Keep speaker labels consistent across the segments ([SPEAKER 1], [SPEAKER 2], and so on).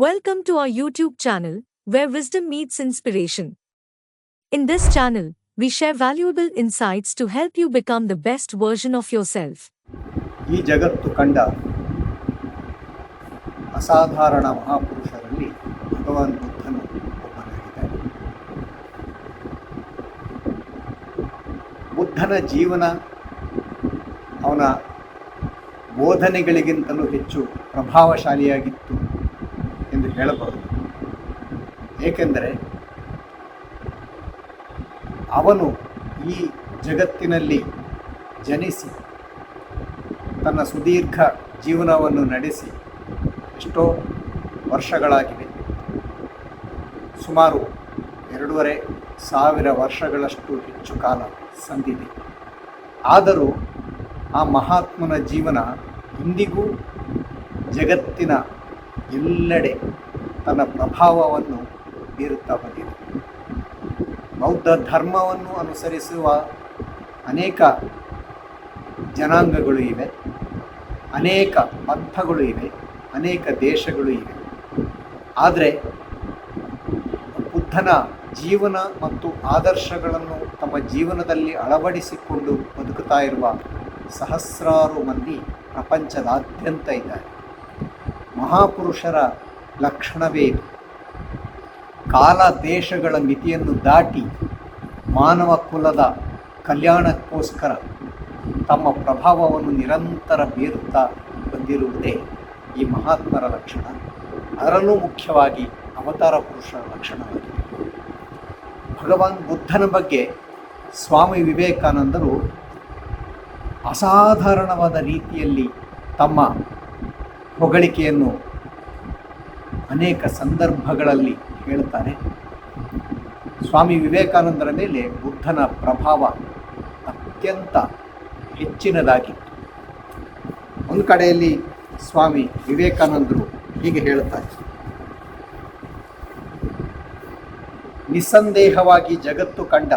[SPEAKER 1] Welcome to our YouTube channel, where wisdom meets inspiration. In this channel, we share valuable insights to help you become the best version of yourself.
[SPEAKER 2] ಈ ಜಗತ್ತು ಕಂಡ ಅಸಾಧಾರಣ ಮಹಾಪುರುಷರಲ್ಲಿ ಭಗವಾನ್ ಬುದ್ಧನು ಒಬ್ಬನಾಗಿದ್ದಾನೆ. ಬುದ್ಧನ ಜೀವನ ಅವನ ಬೋಧನೆಗಳಿಗಿಂತಲೂ ಹೆಚ್ಚು ಪ್ರಭಾವಶಾಲಿಯಾಗಿತ್ತು ಎಂದು ಹೇಳಬಹುದು. ಏಕೆಂದರೆ ಅವನು ಈ ಜಗತ್ತಿನಲ್ಲಿ ಜನಿಸಿ ತನ್ನ ಸುದೀರ್ಘ ಜೀವನವನ್ನು ನಡೆಸಿ ಎಷ್ಟೋ ವರ್ಷಗಳಾಗಿವೆ. ಸುಮಾರು 2,500 ವರ್ಷಗಳಷ್ಟು ಹೆಚ್ಚು ಕಾಲ ಸಂದಿದೆ. ಆದರೂ ಆ ಮಹಾತ್ಮನ ಜೀವನ ಇಂದಿಗೂ ಜಗತ್ತಿನ ಎಲ್ಲೆಡೆ ತನ್ನ ಪ್ರಭಾವವನ್ನು ಬೀರುತ್ತಾ ಬಂದಿದೆ. ಬೌದ್ಧ ಧರ್ಮವನ್ನು ಅನುಸರಿಸುವ ಅನೇಕ ಜನಾಂಗಗಳು ಇವೆ, ಅನೇಕ ಪಂಥಗಳು ಇವೆ, ಅನೇಕ ದೇಶಗಳು ಇವೆ. ಆದರೆ ಬುದ್ಧನ ಜೀವನ ಮತ್ತು ಆದರ್ಶಗಳನ್ನು ತಮ್ಮ ಜೀವನದಲ್ಲಿ ಅಳವಡಿಸಿಕೊಂಡು ಬದುಕುತ್ತಾ ಇರುವ ಸಹಸ್ರಾರು ಮಂದಿ ಪ್ರಪಂಚದಾದ್ಯಂತ ಇದ್ದಾರೆ. ಮಹಾಪುರುಷರ ಲಕ್ಷಣವೇ ಇದು. ಕಾಲ ದೇಶಗಳ ಮಿತಿಯನ್ನು ದಾಟಿ ಮಾನವ ಕುಲದ ಕಲ್ಯಾಣಕ್ಕೋಸ್ಕರ ತಮ್ಮ ಪ್ರಭಾವವನ್ನು ನಿರಂತರ ಬೀರುತ್ತಾ ಬಂದಿರುವುದೇ ಈ ಮಹಾತ್ಮರ ಲಕ್ಷಣ. ಅದರಲ್ಲೂ ಮುಖ್ಯವಾಗಿ ಅವತಾರ ಪುರುಷರ ಲಕ್ಷಣವಾಗಿದೆ. ಭಗವಾನ್ ಬುದ್ಧನ ಬಗ್ಗೆ ಸ್ವಾಮಿ ವಿವೇಕಾನಂದರು ಅಸಾಧಾರಣವಾದ ರೀತಿಯಲ್ಲಿ ತಮ್ಮ ಹೊಗಳಿಕೆಯನ್ನು ಅನೇಕ ಸಂದರ್ಭಗಳಲ್ಲಿ ಹೇಳ್ತಾರೆ. ಸ್ವಾಮಿ ವಿವೇಕಾನಂದರ ಮೇಲೆ ಬುದ್ಧನ ಪ್ರಭಾವ ಅತ್ಯಂತ ಹೆಚ್ಚಿನದಾಗಿತ್ತು. ಒಂದು ಕಡೆಯಲ್ಲಿ ಸ್ವಾಮಿ ವಿವೇಕಾನಂದರು ಹೀಗೆ ಹೇಳುತ್ತಾರೆ: ನಿಸ್ಸಂದೇಹವಾಗಿ ಜಗತ್ತು ಕಂಡ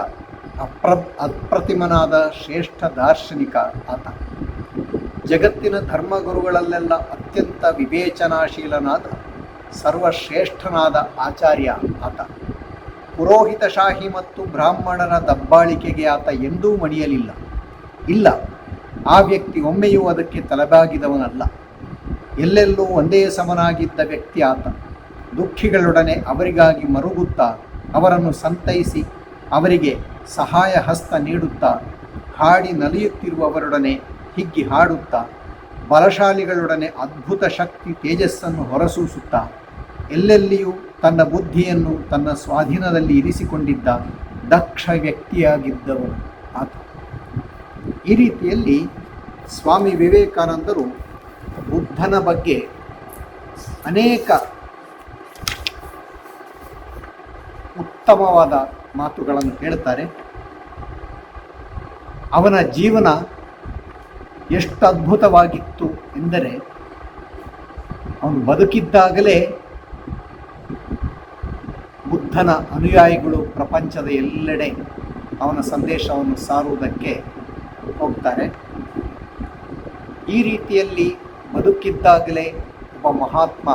[SPEAKER 2] ಅಪ್ರತಿಮನಾದ ಶ್ರೇಷ್ಠ ದಾರ್ಶನಿಕ ಆತ. ಜಗತ್ತಿನ ಧರ್ಮಗುರುಗಳಲ್ಲೆಲ್ಲ ಅತ್ಯಂತ ವಿವೇಚನಾಶೀಲನಾದ ಸರ್ವಶ್ರೇಷ್ಠನಾದ ಆಚಾರ್ಯ ಆತ. ಪುರೋಹಿತಶಾಹಿ ಮತ್ತು ಬ್ರಾಹ್ಮಣರ ದಬ್ಬಾಳಿಕೆಗೆ ಆತ ಎಂದೂ ಮಣಿಯಲಿಲ್ಲ. ಇಲ್ಲ, ಆ ವ್ಯಕ್ತಿ ಒಮ್ಮೆಯೂ ಅದಕ್ಕೆ ತಲೆಬಾಗಿದವನಲ್ಲ. ಎಲ್ಲೆಲ್ಲೂ ಒಂದೇ ಸಮನಾಗಿದ್ದ ವ್ಯಕ್ತಿ ಆತ. ದುಃಖಿಗಳೊಡನೆ ಅವರಿಗಾಗಿ ಮರುಗುತ್ತಾ, ಅವರನ್ನು ಸಂತೈಸಿ ಅವರಿಗೆ ಸಹಾಯ ಹಸ್ತ ನೀಡುತ್ತಾ, ಹಾಡಿ ನಲಿಯುತ್ತಿರುವವರೊಡನೆ ಹಿಗ್ಗಿ ಹಾಡುತ್ತಾ, ಬಲಶಾಲಿಗಳೊಡನೆ ಅದ್ಭುತ ಶಕ್ತಿ ತೇಜಸ್ಸನ್ನು ಹೊರಸೂಸುತ್ತಾ, ಎಲ್ಲೆಲ್ಲಿಯೂ ತನ್ನ ಬುದ್ಧಿಯನ್ನು ತನ್ನ ಸ್ವಾಧೀನದಲ್ಲಿ ಇರಿಸಿಕೊಂಡಿದ್ದ ದಕ್ಷ ವ್ಯಕ್ತಿಯಾಗಿದ್ದವನು ಆತ. ಈ ರೀತಿಯಲ್ಲಿ ಸ್ವಾಮಿ ವಿವೇಕಾನಂದರು ಬುದ್ಧನ ಬಗ್ಗೆ ಅನೇಕ ಉತ್ತಮವಾದ ಮಾತುಗಳನ್ನು ಹೇಳ್ತಾರೆ. ಅವನ ಜೀವನ ಎಷ್ಟು ಅದ್ಭುತವಾಗಿತ್ತು ಎಂದರೆ, ಅವನು ಬದುಕಿದ್ದಾಗಲೇ ಬುದ್ಧನ ಅನುಯಾಯಿಗಳು ಪ್ರಪಂಚದ ಎಲ್ಲೆಡೆ ಅವನ ಸಂದೇಶವನ್ನು ಸಾರುವುದಕ್ಕೆ ಹೋಗ್ತಾರೆ. ಈ ರೀತಿಯಲ್ಲಿ ಬದುಕಿದ್ದಾಗಲೇ ಒಬ್ಬ ಮಹಾತ್ಮ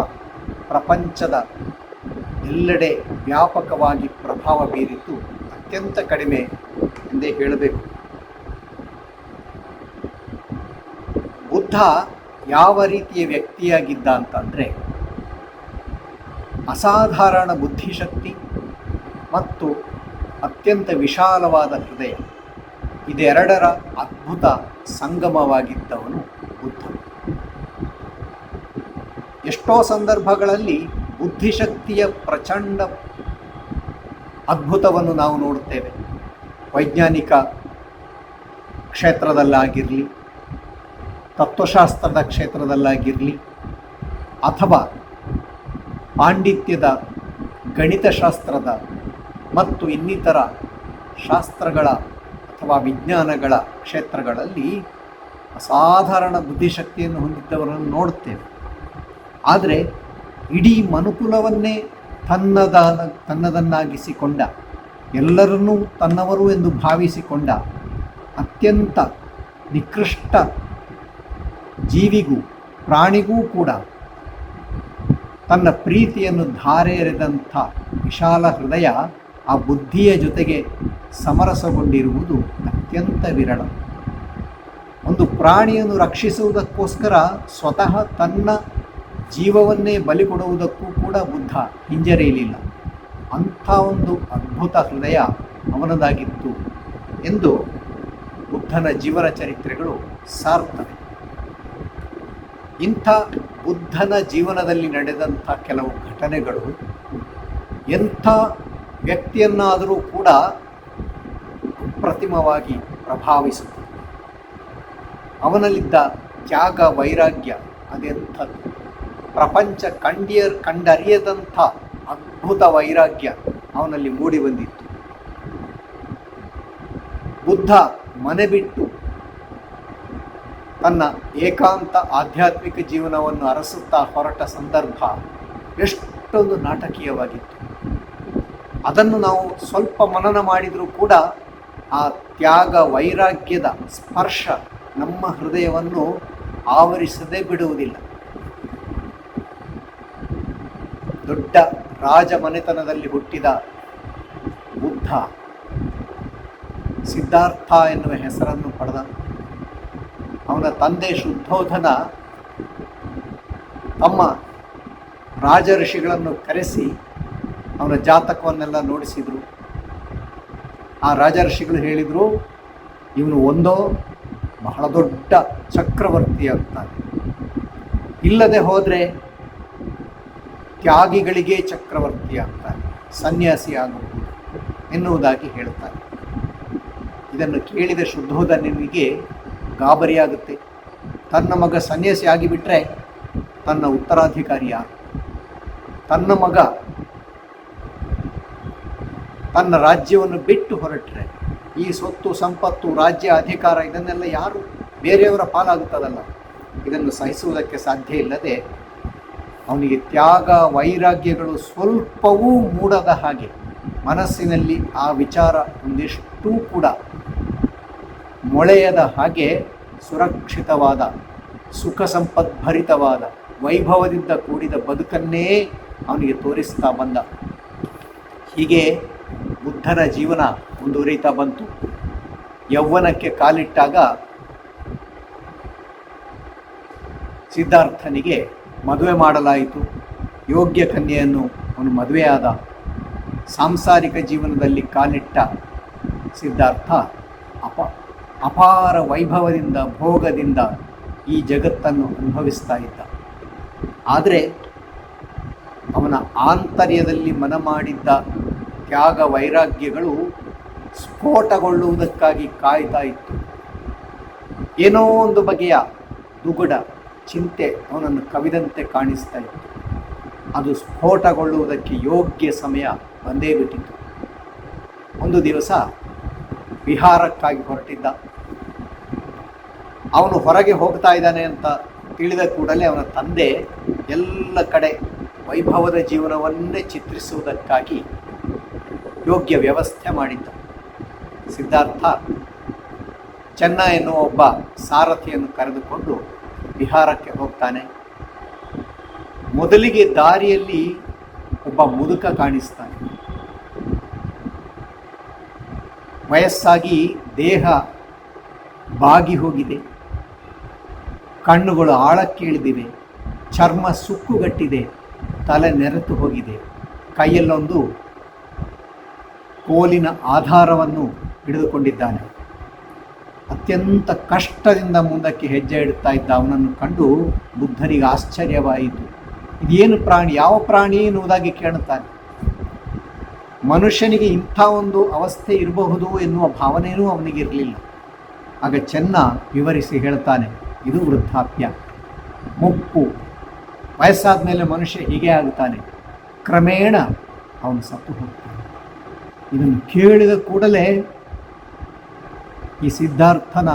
[SPEAKER 2] ಪ್ರಪಂಚದ ಎಲ್ಲೆಡೆ ವ್ಯಾಪಕವಾಗಿ ಪ್ರಭಾವ ಬೀರಿದ್ದು ಅತ್ಯಂತ ಕಡಿಮೆ ಎಂದೇ ಹೇಳಬೇಕು. ಬುದ್ಧ ಯಾವ ರೀತಿಯ ವ್ಯಕ್ತಿಯಾಗಿದ್ದ ಅಂತಂದರೆ, ಅಸಾಧಾರಣ ಬುದ್ಧಿಶಕ್ತಿ ಮತ್ತು ಅತ್ಯಂತ ವಿಶಾಲವಾದ ಹೃದಯ, ಇದೆರಡರ ಅದ್ಭುತ ಸಂಗಮವಾಗಿದ್ದವನು ಬುದ್ಧ. ಎಷ್ಟೋ ಸಂದರ್ಭಗಳಲ್ಲಿ ಬುದ್ಧಿಶಕ್ತಿಯ ಪ್ರಚಂಡ ಅದ್ಭುತವನ್ನು ನಾವು ನೋಡುತ್ತೇವೆ. ವೈಜ್ಞಾನಿಕ ಕ್ಷೇತ್ರದಲ್ಲಾಗಿರಲಿ, ತತ್ವಶಾಸ್ತ್ರದ ಕ್ಷೇತ್ರದಲ್ಲಾಗಿರಲಿ, ಅಥವಾ ಪಾಂಡಿತ್ಯದ, ಗಣಿತಶಾಸ್ತ್ರದ ಮತ್ತು ಇನ್ನಿತರ ಶಾಸ್ತ್ರಗಳ ಅಥವಾ ವಿಜ್ಞಾನಗಳ ಕ್ಷೇತ್ರಗಳಲ್ಲಿ ಅಸಾಧಾರಣ ಬುದ್ಧಿಶಕ್ತಿಯನ್ನು ಹೊಂದಿದ್ದವರನ್ನು ನೋಡುತ್ತೇವೆ. ಆದರೆ ಇಡೀ ಮನುಕುಲವನ್ನೇ ತನ್ನದನ್ನಾಗಿಸಿಕೊಂಡ, ಎಲ್ಲರನ್ನೂ ತನ್ನವರು ಎಂದು ಭಾವಿಸಿಕೊಂಡ ಅತ್ಯಂತ ನಿಕೃಷ್ಟ ಜೀವಿಗೂ ಪ್ರಾಣಿಗೂ ಕೂಡ ತನ್ನ ಪ್ರೀತಿಯನ್ನು ಧಾರೆ ಎರೆದಂಥ ವಿಶಾಲ ಹೃದಯ ಆ ಬುದ್ಧಿಯ ಜೊತೆಗೆ ಸಮರಸಗೊಂಡಿರುವುದು ಅತ್ಯಂತ ವಿರಳ. ಒಂದು ಪ್ರಾಣಿಯನ್ನು ರಕ್ಷಿಸುವುದಕ್ಕೋಸ್ಕರ ಸ್ವತಃ ತನ್ನ ಜೀವವನ್ನೇ ಬಲಿ ಕೊಡುವುದಕ್ಕೂ ಕೂಡ ಬುದ್ಧ ಹಿಂಜರಿಯಲಿಲ್ಲ. ಅಂಥ ಒಂದು ಅದ್ಭುತ ಹೃದಯ ಅವನದಾಗಿತ್ತು ಎಂದು ಬುದ್ಧನ ಜೀವನ ಚರಿತ್ರೆಗಳು ಸಾರ್ತವೆ. ಇಂಥ ಬುದ್ಧನ ಜೀವನದಲ್ಲಿ ನಡೆದಂಥ ಕೆಲವು ಘಟನೆಗಳು ಎಂಥ ವ್ಯಕ್ತಿಯನ್ನಾದರೂ ಕೂಡ ಅಪ್ರತಿಮವಾಗಿ ಪ್ರಭಾವಿಸುತ್ತದೆ. ಅವನಲ್ಲಿದ್ದ ತ್ಯಾಗ ವೈರಾಗ್ಯ ಅದೆಂಥದ್ದು, ಪ್ರಪಂಚ ಕಂಡರಿಯದಂಥ ಅದ್ಭುತ ವೈರಾಗ್ಯ ಅವನಲ್ಲಿ ಮೂಡಿ ಬಂದಿತ್ತು. ಬುದ್ಧ ಮನೆ ಬಿಟ್ಟು ತನ್ನ ಏಕಾಂತ ಆಧ್ಯಾತ್ಮಿಕ ಜೀವನವನ್ನು ಅರಸುತ್ತಾ ಹೊರಟ ಸಂದರ್ಭ ಎಷ್ಟೊಂದು ನಾಟಕೀಯವಾಗಿತ್ತು. ಅದನ್ನು ನಾವು ಸ್ವಲ್ಪ ಮನನ ಮಾಡಿದರೂ ಕೂಡ ಆ ತ್ಯಾಗ ವೈರಾಗ್ಯದ ಸ್ಪರ್ಶ ನಮ್ಮ ಹೃದಯವನ್ನು ಆವರಿಸದೇ ಬಿಡುವುದಿಲ್ಲ. ದೊಡ್ಡ ರಾಜ ಮನೆತನದಲ್ಲಿ ಹುಟ್ಟಿದ ಬುದ್ಧ ಸಿದ್ಧಾರ್ಥ ಎನ್ನುವ ಹೆಸರನ್ನು ಪಡೆದ. ಅವನ ತಂದೆ ಶುದ್ಧೋಧನ ತಮ್ಮ ರಾಜ ಋಷಿಗಳನ್ನು ಕರೆಸಿ ಅವನ ಜಾತಕವನ್ನೆಲ್ಲ ನೋಡಿಸಿದರು. ಆ ರಾಜ ಋಷಿಗಳು ಹೇಳಿದರು, ಇವನು ಒಂದೋ ಬಹಳ ದೊಡ್ಡ ಚಕ್ರವರ್ತಿ ಆಗ್ತಾನೆ, ಇಲ್ಲದೆ ಹೋದರೆ ತ್ಯಾಗಿಗಳಿಗೆ ಚಕ್ರವರ್ತಿ ಆಗ್ತಾನೆ, ಸನ್ಯಾಸಿ ಆಗಬಹುದು ಎನ್ನುವುದಾಗಿ ಹೇಳುತ್ತಾರೆ. ಇದನ್ನು ಕೇಳಿದ ಶುದ್ಧೋಧನನಿಗೆ ಗಾಬರಿಯಾಗುತ್ತೆ. ತನ್ನ ಮಗ ಸನ್ಯಾಸಿ ಆಗಿಬಿಟ್ರೆ ತನ್ನ ಉತ್ತರಾಧಿಕಾರಿ ಯಾರು? ತನ್ನ ಮಗ ತನ್ನ ರಾಜ್ಯವನ್ನು ಬಿಟ್ಟು ಹೊರಟ್ರೆ ಈ ಸ್ವತ್ತು ಸಂಪತ್ತು ರಾಜ್ಯ ಅಧಿಕಾರ ಇದನ್ನೆಲ್ಲ ಯಾರು ಬೇರೆಯವರ ಪಾಲಾಗುತ್ತದಲ್ಲ. ಇದನ್ನು ಸಹಿಸುವುದಕ್ಕೆ ಸಾಧ್ಯ ಇಲ್ಲದೆ ಅವನಿಗೆ ತ್ಯಾಗ ವೈರಾಗ್ಯಗಳು ಸ್ವಲ್ಪವೂ ಮೂಡದ ಹಾಗೆ ಮನಸ್ಸಿನಲ್ಲಿ ಆ ವಿಚಾರ ಒಂದಿಷ್ಟೂ ಕೂಡ ಮೊಳೆಯದ ಹಾಗೆ ಸುರಕ್ಷಿತವಾದ ಸುಖ ಸಂಪದ್ಭರಿತವಾದ ವೈಭವದಿಂದ ಕೂಡಿದ ಬದುಕನ್ನೇ ಅವನಿಗೆ ತೋರಿಸ್ತಾ ಬಂದ. ಹೀಗೆ ಬುದ್ಧನ ಜೀವನ ಮುಂದುವರಿತಾ ಬಂತು. ಯೌವನಕ್ಕೆ ಕಾಲಿಟ್ಟಾಗ ಸಿದ್ಧಾರ್ಥನಿಗೆ ಮದುವೆ ಮಾಡಲಾಯಿತು. ಯೋಗ್ಯ ಕನ್ಯೆಯನ್ನು ಅವನು ಮದುವೆಯಾದ. ಸಾಂಸಾರಿಕ ಜೀವನದಲ್ಲಿ ಕಾಲಿಟ್ಟ ಸಿದ್ಧಾರ್ಥ ಅಪಾರ ವೈಭವದಿಂದ ಭೋಗದಿಂದ ಈ ಜಗತ್ತನ್ನು ಅನುಭವಿಸ್ತಾ ಇದ್ದ. ಆದರೆ ಅವನ ಆಂತರ್ಯದಲ್ಲಿ ಮನ ಮಾಡಿದ್ದ ತ್ಯಾಗ ವೈರಾಗ್ಯಗಳು ಸ್ಫೋಟಗೊಳ್ಳುವುದಕ್ಕಾಗಿ ಕಾಯ್ತಾ ಇತ್ತು. ಏನೋ ಒಂದು ಬಗೆಯ ದುಗುಡ ಚಿಂತೆ ಅವನನ್ನು ಕವಿದಂತೆ ಕಾಣಿಸ್ತಾ ಇತ್ತು. ಅದು ಸ್ಫೋಟಗೊಳ್ಳುವುದಕ್ಕೆ ಯೋಗ್ಯ ಸಮಯ ಬಂದೇ ಬಿಟ್ಟಿತ್ತು. ಒಂದು ದಿವಸ ವಿಹಾರಕ್ಕಾಗಿ ಹೊರಟಿದ್ದ. ಅವನು ಹೊರಗೆ ಹೋಗ್ತಾ ಇದ್ದಾನೆ ಅಂತ ತಿಳಿದ ಕೂಡಲೇ ಅವನ ತಂದೆ ಎಲ್ಲ ಕಡೆ ವೈಭವದ ಜೀವನವನ್ನೇ ಚಿತ್ರಿಸುವುದಕ್ಕಾಗಿ ಯೋಗ್ಯ ವ್ಯವಸ್ಥೆ ಮಾಡಿದ್ದ. ಸಿದ್ಧಾರ್ಥ ಚೆನ್ನ ಎನ್ನುವ ಒಬ್ಬ ಸಾರಥಿಯನ್ನು ಕರೆದುಕೊಂಡು ವಿಹಾರಕ್ಕೆ ಹೋಗ್ತಾನೆ. ಮೊದಲಿಗೆ ದಾರಿಯಲ್ಲಿ ಒಬ್ಬ ಮುದುಕ ಕಾಣಿಸ್ತಾನೆ. ವಯಸ್ಸಾಗಿ ದೇಹ ಬಾಗಿ ಹೋಗಿದೆ, ಕಣ್ಣುಗಳು ಆಳಕ್ಕೆ ಇಳಿದಿವೆ, ಚರ್ಮ ಸುಕ್ಕುಗಟ್ಟಿದೆ, ತಲೆ ನೆರೆತು ಹೋಗಿದೆ. ಕೈಯಲ್ಲೊಂದು ಕೋಲಿನ ಆಧಾರವನ್ನು ಹಿಡಿದುಕೊಂಡಿದ್ದಾನೆ. ಅತ್ಯಂತ ಕಷ್ಟದಿಂದ ಮುಂದಕ್ಕೆ ಹೆಜ್ಜೆ ಇಡುತ್ತಾ ಇದ್ದ ಅವನನ್ನು ಕಂಡು ಬುದ್ಧನಿಗೆ ಆಶ್ಚರ್ಯವಾಯಿತು. ಇದೇನು ಪ್ರಾಣಿ, ಯಾವ ಪ್ರಾಣಿ ಎನ್ನುವುದಾಗಿ ಕೇಳುತ್ತಾನೆ. ಮನುಷ್ಯನಿಗೆ ಇಂಥ ಒಂದು ಅವಸ್ಥೆ ಇರಬಹುದು ಎನ್ನುವ ಭಾವನೆಯೂ ಅವನಿಗಿರಲಿಲ್ಲ. ಆಗ ಚೆನ್ನ ವಿವರಿಸಿ ಹೇಳ್ತಾನೆ, ಇದು ವೃದ್ಧಾಪ್ಯ, ಮುಪ್ಪು. ವಯಸ್ಸಾದ ಮೇಲೆ ಮನುಷ್ಯ ಹೀಗೆ ಆಗುತ್ತಾನೆ, ಕ್ರಮೇಣ ಅವನು ಸತ್ತು ಹೋಗ್ತಾನೆ. ಇದನ್ನು ಕೇಳಿದ ಕೂಡಲೇ ಈ ಸಿದ್ಧಾರ್ಥನ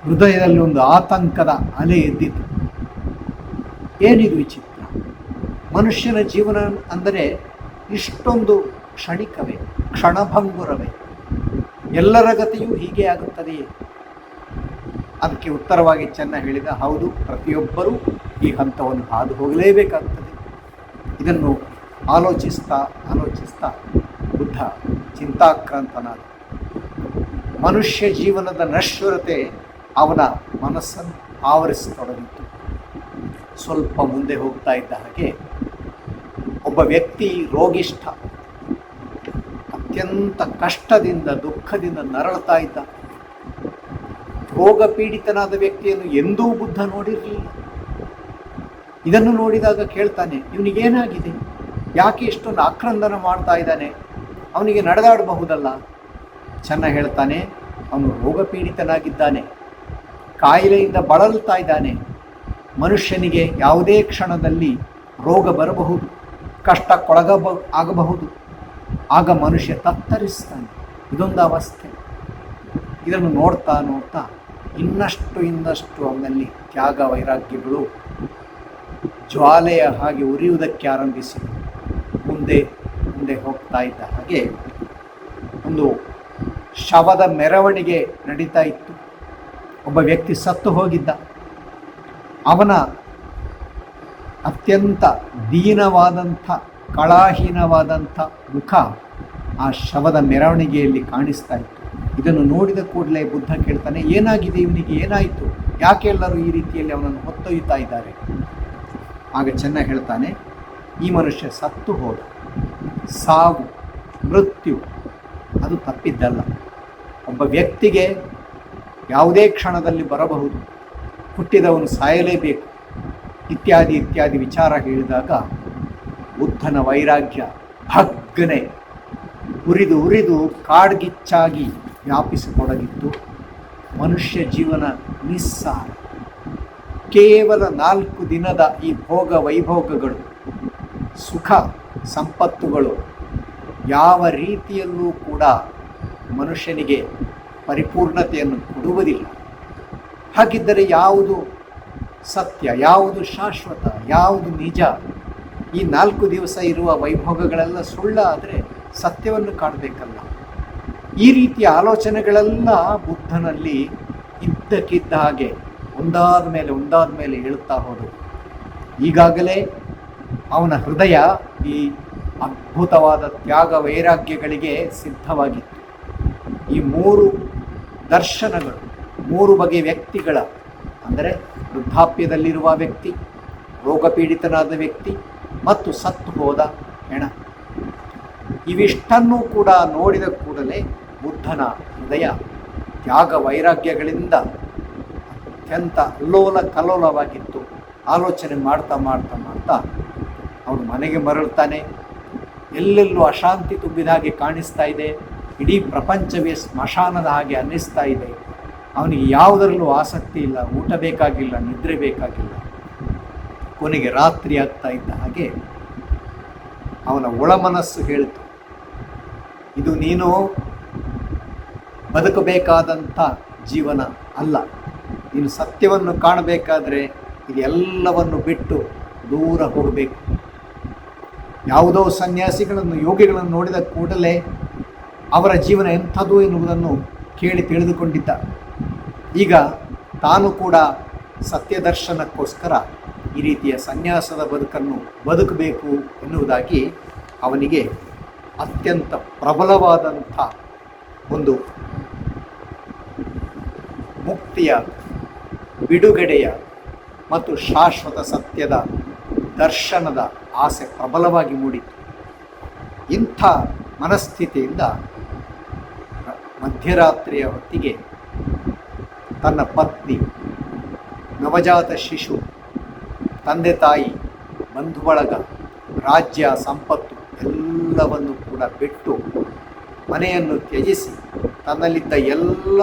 [SPEAKER 2] ಹೃದಯದಲ್ಲಿ ಒಂದು ಆತಂಕದ ಅಲೆ ಎದ್ದಿತು. ಏನಿದು ವಿಚಿತ್ರ, ಮನುಷ್ಯನ ಜೀವನ ಅಂದರೆ ಇಷ್ಟೊಂದು ಕ್ಷಣಿಕವೇ, ಕ್ಷಣಭಂಗುರವೇ, ಎಲ್ಲರ ಗತಿಯೂ ಹೀಗೆ ಆಗುತ್ತದೆಯೇ? ಅದಕ್ಕೆ ಉತ್ತರವಾಗಿ ಚೆನ್ನ ಹೇಳಿದ, ಹೌದು, ಪ್ರತಿಯೊಬ್ಬರೂ ಈ ಹಂತವನ್ನು ಹಾದು ಹೋಗಲೇಬೇಕಾಗುತ್ತದೆ. ಇದನ್ನು ಆಲೋಚಿಸ್ತಾ ಆಲೋಚಿಸ್ತಾ ಬುದ್ಧ ಚಿಂತಾಕ್ರಾಂತನಾದ. ಮನುಷ್ಯ ಜೀವನದ ನಶ್ವರತೆ ಅವನ ಮನಸ್ಸನ್ನು ಆವರಿಸತೊಡಗಿತ್ತು. ಸ್ವಲ್ಪ ಮುಂದೆ ಹೋಗ್ತಾ ಇದ್ದ ಹಾಗೆ ಒಬ್ಬ ವ್ಯಕ್ತಿ ರೋಗಿಷ್ಠ, ಅತ್ಯಂತ ಕಷ್ಟದಿಂದ ದುಃಖದಿಂದ ನರಳುತ್ತಾ ಇದ್ದ. ರೋಗ ಪೀಡಿತನಾದ ವ್ಯಕ್ತಿಯನ್ನು ಎಂದೂ ಬುದ್ಧ ನೋಡಿರಲಿಲ್ಲ. ಇದನ್ನು ನೋಡಿದಾಗ ಕೇಳ್ತಾನೆ, ಇವನಿಗೇನಾಗಿದೆ, ಯಾಕೆ ಇಷ್ಟೊಂದು ಆಕ್ರಂದನ ಮಾಡ್ತಾ ಇದ್ದಾನೆ, ಅವನಿಗೆ ನಡೆದಾಡಬಹುದಲ್ಲ. ಚೆನ್ನಾಗಿ ಹೇಳ್ತಾನೆ, ಅವನು ರೋಗ ಪೀಡಿತನಾಗಿದ್ದಾನೆ, ಕಾಯಿಲೆಯಿಂದ ಬಳಲ್ತಾ ಇದ್ದಾನೆ. ಮನುಷ್ಯನಿಗೆ ಯಾವುದೇ ಕ್ಷಣದಲ್ಲಿ ರೋಗ ಬರಬಹುದು, ಆಗಬಹುದು. ಆಗ ಮನುಷ್ಯ ತತ್ತರಿಸ್ತಾನೆ. ಇದೊಂದು ಅವಸ್ಥೆ. ಇದನ್ನು ನೋಡ್ತಾ ನೋಡ್ತಾ ಇನ್ನಷ್ಟು ಅವನಲ್ಲಿ ತ್ಯಾಗ ವೈರಾಗ್ಯಗಳು ಜ್ವಾಲೆಯ ಹಾಗೆ ಉರಿಯುವುದಕ್ಕೆ ಆರಂಭಿಸಿ ಮುಂದೆ ಮುಂದೆ ಹೋಗ್ತಾ ಇದ್ದ ಹಾಗೆ ಒಂದು ಶವದ ಮೆರವಣಿಗೆ ನಡೀತಾ ಇತ್ತು. ಒಬ್ಬ ವ್ಯಕ್ತಿ ಸತ್ತು ಹೋಗಿದ್ದ. ಅವನ ಅತ್ಯಂತ ದೀನವಾದಂಥ ಕಳಾಹೀನವಾದಂಥ ಮುಖ ಆ ಶವದ ಮೆರವಣಿಗೆಯಲ್ಲಿ ಕಾಣಿಸ್ತಾ ಇತ್ತು. ಇದನ್ನು ನೋಡಿದ ಕೂಡಲೇ ಬುದ್ಧ ಕೇಳ್ತಾನೆ, ಏನಾಗಿದೆ ಇವನಿಗೆ, ಏನಾಯಿತು, ಯಾಕೆ ಎಲ್ಲರೂ ಈ ರೀತಿಯಲ್ಲಿ ಅವನನ್ನು ಹೊತ್ತೊಯ್ಯುತ್ತಾ ಇದ್ದಾರೆ. ಆಗ ಚೆನ್ನಾಗಿ ಹೇಳ್ತಾನೆ, ಈ ಮನುಷ್ಯ ಸತ್ತು ಹೋದ. ಸಾವು ಮೃತ್ಯು ಅದು ತಪ್ಪಿದ್ದಲ್ಲ. ಒಬ್ಬ ವ್ಯಕ್ತಿಗೆ ಯಾವುದೇ ಕ್ಷಣದಲ್ಲಿ ಬರಬಹುದು, ಹುಟ್ಟಿದವನು ಸಾಯಲೇಬೇಕು, ಇತ್ಯಾದಿ ಇತ್ಯಾದಿ ವಿಚಾರ ಹೇಳಿದಾಗ ಬುದ್ಧನ ವೈರಾಗ್ಯ ಭಗ್ಗನೆ ಉರಿದು ಕಾಡ್ಗಿಚ್ಚಾಗಿ ವ್ಯಾಪಿಸಿಕೊಡಗಿತ್ತು. ಮನುಷ್ಯ ಜೀವನ ನಿಸ್ಸಾರ. ಕೇವಲ 4 ದಿನದ ಈ ಭೋಗ ವೈಭೋಗಗಳು, ಸುಖ ಸಂಪತ್ತುಗಳು ಯಾವ ರೀತಿಯಲ್ಲೂ ಕೂಡ ಮನುಷ್ಯನಿಗೆ ಪರಿಪೂರ್ಣತೆಯನ್ನು ಕೊಡುವುದಿಲ್ಲ. ಹಾಗಿದ್ದರೆ ಯಾವುದು ಸತ್ಯ, ಯಾವುದು ಶಾಶ್ವತ, ಯಾವುದು ನಿಜ? ಈ 4 ದಿವಸ ಇರುವ ವೈಭೋಗಗಳೆಲ್ಲ ಸುಳ್ಳಾದರೆ ಸತ್ಯವನ್ನು ಕಾಣಬೇಕಲ್ಲ. ಈ ರೀತಿಯ ಆಲೋಚನೆಗಳೆಲ್ಲ ಬುದ್ಧನಲ್ಲಿ ಇದ್ದಕ್ಕಿದ್ದ ಹಾಗೆ ಒಂದಾದ ಮೇಲೆ ಹೇಳುತ್ತಾ ಹೋದವು. ಈಗಾಗಲೇ ಅವನ ಹೃದಯ ಈ ಅದ್ಭುತವಾದ ತ್ಯಾಗ ವೈರಾಗ್ಯಗಳಿಗೆ ಸಿದ್ಧವಾಗಿತ್ತು. ಈ 3 ದರ್ಶನಗಳು, 3 ಬಗೆಯ ವ್ಯಕ್ತಿಗಳ, ಅಂದರೆ ವೃದ್ಧಾಪ್ಯದಲ್ಲಿರುವ ವ್ಯಕ್ತಿ, ರೋಗಪೀಡಿತನಾದ ವ್ಯಕ್ತಿ ಮತ್ತು ಸತ್ತು ಹೋದ ಹೆಣ, ಇವಿಷ್ಟನ್ನೂ ಕೂಡ ನೋಡಿದ ಕೂಡಲೇ ಬುದ್ಧನ ಹೃದಯ ತ್ಯಾಗ ವೈರಾಗ್ಯಗಳಿಂದ ಅತ್ಯಂತ ಅಲ್ಲೋಲ ಕಲ್ಲೋಲವಾಗಿತ್ತು. ಆಲೋಚನೆ ಮಾಡ್ತಾ ಅವನು ಮನೆಗೆ ಮರಳುತ್ತಾನೆ. ಎಲ್ಲೆಲ್ಲೂ ಅಶಾಂತಿ ತುಂಬಿದ ಹಾಗೆ ಕಾಣಿಸ್ತಾ ಇದೆ. ಇಡೀ ಪ್ರಪಂಚವೇ ಸ್ಮಶಾನದ ಹಾಗೆ ಅನ್ನಿಸ್ತಾ ಇದೆ. ಅವನಿಗೆ ಯಾವುದರಲ್ಲೂ ಆಸಕ್ತಿ ಇಲ್ಲ, ಊಟ ಬೇಕಾಗಿಲ್ಲ, ನಿದ್ರೆ ಬೇಕಾಗಿಲ್ಲ. ಕೊನೆಗೆ ರಾತ್ರಿ ಆಗ್ತಾ ಇದ್ದ ಹಾಗೆ ಅವನ ಒಳಮನಸ್ಸು ಹೇಳಿತು, ಇದು ನೀನು ಬದುಕಬೇಕಾದಂಥ ಜೀವನ ಅಲ್ಲ. ನೀನು ಸತ್ಯವನ್ನು ಕಾಣಬೇಕಾದ್ರೆ ಇದೆಲ್ಲವನ್ನು ಬಿಟ್ಟು ದೂರ ಹೋಗಬೇಕು. ಯಾವುದೋ ಸನ್ಯಾಸಿಗಳನ್ನು, ಯೋಗಿಗಳನ್ನು ನೋಡಿದ ಕೂಡಲೇ ಅವರ ಜೀವನ ಎಂಥದ್ದು ಎನ್ನುವುದನ್ನು ಕೇಳಿ ತಿಳಿದುಕೊಂಡಿದ್ದ. ಈಗ ತಾನು ಕೂಡ ಸತ್ಯದರ್ಶನಕ್ಕೋಸ್ಕರ ಈ ರೀತಿಯ ಸನ್ಯಾಸದ ಬದುಕನ್ನು ಬದುಕಬೇಕು ಎನ್ನುವುದಾಗಿ ಅವನಿಗೆ ಅತ್ಯಂತ ಪ್ರಬಲವಾದಂಥ ಒಂದು ಮುಕ್ತಿಯ, ಬಿಡುಗಡೆಯ ಮತ್ತು ಶಾಶ್ವತ ಸತ್ಯದ ದರ್ಶನದ ಆಸೆ ಪ್ರಬಲವಾಗಿ ಮೂಡಿತು. ಇಂಥ ಮನಸ್ಥಿತಿಯಿಂದ ಮಧ್ಯರಾತ್ರಿಯ ಹೊತ್ತಿಗೆ ತನ್ನ ಪತ್ನಿ, ನವಜಾತ ಶಿಶು, ತಂದೆ ತಾಯಿ, ಬಂಧು ಬಳಗ, ರಾಜ್ಯ ಸಂಪತ್ತು ಎಲ್ಲವನ್ನು ಕೂಡ ಬಿಟ್ಟು ಮನೆಯನ್ನು ತ್ಯಜಿಸಿ ತನ್ನಲ್ಲಿದ್ದ ಎಲ್ಲ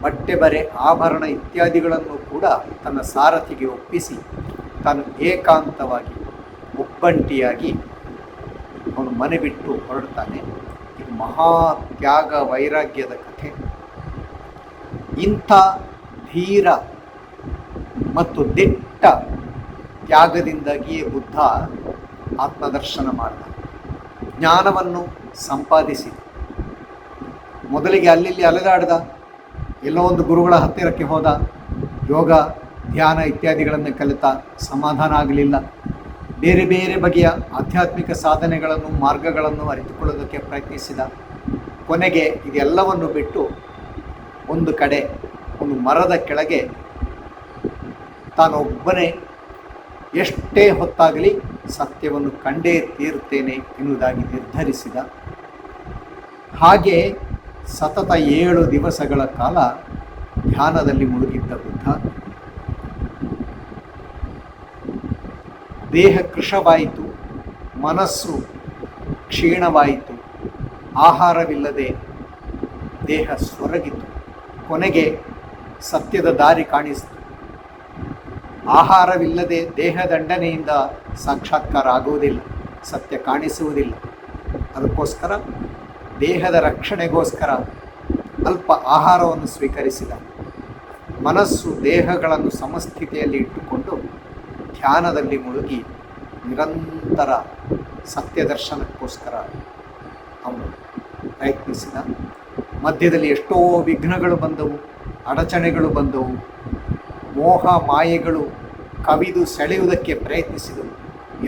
[SPEAKER 2] ಬಟ್ಟೆ ಬರೆ ಆಭರಣ ಇತ್ಯಾದಿಗಳನ್ನು ಕೂಡ ತನ್ನ ಸಾರಥಿಗೆ ಒಪ್ಪಿಸಿ ತಾನು ಏಕಾಂತವಾಗಿ ಒಬ್ಬಂಟಿಯಾಗಿ ಅವನು ಮನೆ ಬಿಟ್ಟು ಹೊರಡ್ತಾನೆ. ಇದು ಮಹಾ ತ್ಯಾಗ ವೈರಾಗ್ಯದ ಕಥೆ. ಇಂಥ ಧೀರ ಮತ್ತು ದಿಟ್ಟ ತ್ಯಾಗದಿಂದಾಗಿಯೇ ಬುದ್ಧ ಆತ್ಮದರ್ಶನ ಮಾಡಿದ, ಜ್ಞಾನವನ್ನು ಸಂಪಾದಿಸಿದ. ಮೊದಲಿಗೆ ಅಲ್ಲಿ ಅಲೆದಾಡಿದ, ಎಲ್ಲೋ ಒಂದು ಗುರುಗಳ ಹತ್ತಿರಕ್ಕೆ ಹೋದ, ಯೋಗ ಧ್ಯಾನ ಇತ್ಯಾದಿಗಳನ್ನು ಕಲಿತ, ಸಮಾಧಾನ ಆಗಲಿಲ್ಲ. ಬೇರೆ ಬೇರೆ ಬಗೆಯ ಆಧ್ಯಾತ್ಮಿಕ ಸಾಧನೆಗಳನ್ನು ಮಾರ್ಗಗಳನ್ನು ಅರಿತುಕೊಳ್ಳೋದಕ್ಕೆ ಪ್ರಯತ್ನಿಸಿದ. ಕೊನೆಗೆ ಇದೆಲ್ಲವನ್ನು ಬಿಟ್ಟು ಒಂದು ಕಡೆ ಒಂದು ಮರದ ಕೆಳಗೆ ತಾನೊಬ್ಬನೇ ಎಷ್ಟೇ ಹೊತ್ತಾಗಲಿ ಸತ್ಯವನ್ನು ಕಂಡೇ ತೀರುತ್ತೇನೆ ಎನ್ನುವುದಾಗಿ ನಿರ್ಧರಿಸಿದ. ಹಾಗೆ ಸತತ 7 ದಿವಸಗಳ ಕಾಲ ಧ್ಯಾನದಲ್ಲಿ ಮುಳುಗಿದ್ದ ಬುದ್ಧ ದೇಹ ಕೃಶವಾಯಿತು, ಮನಸ್ಸು ಕ್ಷೀಣವಾಯಿತು, ಆಹಾರವಿಲ್ಲದೆ ದೇಹ ಸೊರಗಿತು. ಕೊನೆಗೆ ಸತ್ಯದ ದಾರಿ ಕಾಣಿಸಿತು. ಆಹಾರವಿಲ್ಲದೆ ದೇಹದಂಡನೆಯಿಂದ ಸಾಕ್ಷಾತ್ಕಾರ ಆಗುವುದಿಲ್ಲ, ಸತ್ಯ ಕಾಣಿಸುವುದಿಲ್ಲ. ಅದಕ್ಕೋಸ್ಕರ ದೇಹದ ರಕ್ಷಣೆಗೋಸ್ಕರ ಅಲ್ಪ ಆಹಾರವನ್ನು ಸ್ವೀಕರಿಸಿದ. ಮನಸ್ಸು ದೇಹಗಳನ್ನು ಸಮಸ್ಥಿತಿಯಲ್ಲಿ ಇಟ್ಟುಕೊಂಡು ಧ್ಯಾನದಲ್ಲಿ ಮುಳುಗಿ ನಿರಂತರ ಸತ್ಯ ದರ್ಶನಕ್ಕೋಸ್ಕರ ಅವನು ಪ್ರಯತ್ನಿಸಿದ. ಮಧ್ಯದಲ್ಲಿ ಎಷ್ಟೋ ವಿಘ್ನಗಳು ಬಂದವು, ಅಡಚಣೆಗಳು ಬಂದವು, ಮೋಹ ಮಾಯೆಗಳು ಕವಿದು ಸೆಳೆಯುವುದಕ್ಕೆ ಪ್ರಯತ್ನಿಸಿದವು.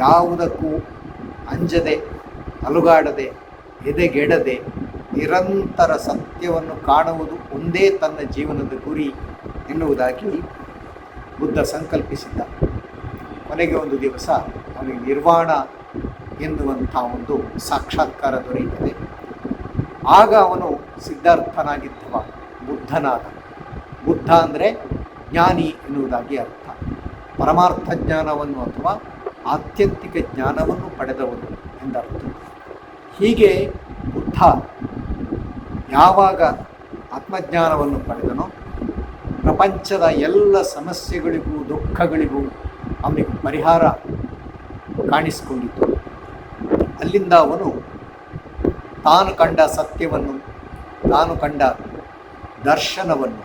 [SPEAKER 2] ಯಾವುದಕ್ಕೂ ಅಂಜದೆ, ಅಲುಗಾಡದೆ, ಎದೆಗೆಡದೆ ನಿರಂತರ ಸತ್ಯವನ್ನು ಕಾಣುವುದು ಒಂದೇ ತನ್ನ ಜೀವನದ ಗುರಿ ಎನ್ನುವುದಾಗಿ ಬುದ್ಧ ಸಂಕಲ್ಪಿಸಿದ್ದ. ಕೊನೆಗೆ ಒಂದು ದಿವಸ ಅವನಿಗೆ ನಿರ್ವಾಣ ಎನ್ನುವಂಥ ಒಂದು ಸಾಕ್ಷಾತ್ಕಾರ ದೊರೆಯುತ್ತದೆ. ಆಗ ಅವನು ಸಿದ್ಧಾರ್ಥನಾಗಿದ್ದವ ಬುದ್ಧನಾದ. ಬುದ್ಧ ಅಂದರೆ ಜ್ಞಾನಿ ಎನ್ನುವುದಾಗಿ ಅರ್ಥ. ಪರಮಾರ್ಥ ಜ್ಞಾನವನ್ನು ಅಥವಾ ಆತ್ಯಂತಿಕ ಜ್ಞಾನವನ್ನು ಪಡೆದವನು ಎಂದರ್ಥ. ಹೀಗೆ ಬುದ್ಧ ಯಾವಾಗ ಆತ್ಮಜ್ಞಾನವನ್ನು ಪಡೆದನೋ ಪ್ರಪಂಚದ ಎಲ್ಲ ಸಮಸ್ಯೆಗಳಿಗೂ ದುಃಖಗಳಿಗೂ ಅವನಿಗೆ ಪರಿಹಾರ ಕಾಣಿಸಿಕೊಂಡಿತು. ಅಲ್ಲಿಂದ ಅವನು ತಾನು ಕಂಡ ಸತ್ಯವನ್ನು, ತಾನು ಕಂಡ ದರ್ಶನವನ್ನು,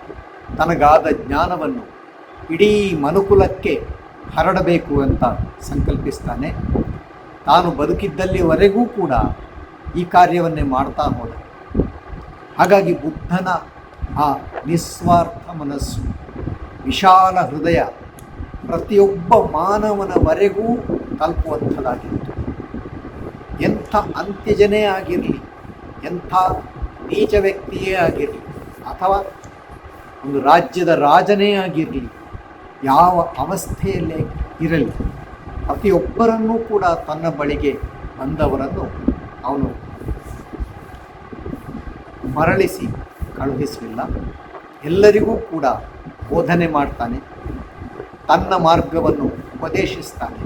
[SPEAKER 2] ತನಗಾದ ಜ್ಞಾನವನ್ನು ಇಡೀ ಮನುಕುಲಕ್ಕೆ ಹರಡಬೇಕು ಅಂತ ಸಂಕಲ್ಪಿಸ್ತಾನೆ. ತಾನು ಬದುಕಿದ್ದಲ್ಲಿವರೆಗೂ ಕೂಡ ಈ ಕಾರ್ಯವನ್ನೇ ಮಾಡ್ತಾ ಹೋದ. ಹಾಗಾಗಿ ಬುದ್ಧನ ಆ ನಿಸ್ವಾರ್ಥ ಮನಸ್ಸು, ವಿಶಾಲ ಹೃದಯ ಪ್ರತಿಯೊಬ್ಬ ಮಾನವನವರೆಗೂ ತಲುಪುವಂಥದ್ದಾಗಿತ್ತು. ಎಂಥ ಅಂತ್ಯಜನೇ ಆಗಿರಲಿ, ಎಂಥ ನೀಚ ವ್ಯಕ್ತಿಯೇ ಆಗಿರಲಿ, ಅಥವಾ ಒಂದು ರಾಜ್ಯದ ರಾಜನೇ ಆಗಿರಲಿ, ಯಾವ ಅವಸ್ಥೆಯಲ್ಲೇ ಇರಲಿ, ಪ್ರತಿಯೊಬ್ಬರನ್ನೂ ಕೂಡ ತನ್ನ ಬಳಿಗೆ ಬಂದವರನ್ನು ಅವನು ಮರಳಿಸಿ ಕಳುಹಿಸಲಿಲ್ಲ. ಎಲ್ಲರಿಗೂ ಕೂಡ ಬೋಧನೆ ಮಾಡ್ತಾನೆ, ತನ್ನ ಮಾರ್ಗವನ್ನು ಉಪದೇಶಿಸ್ತಾನೆ,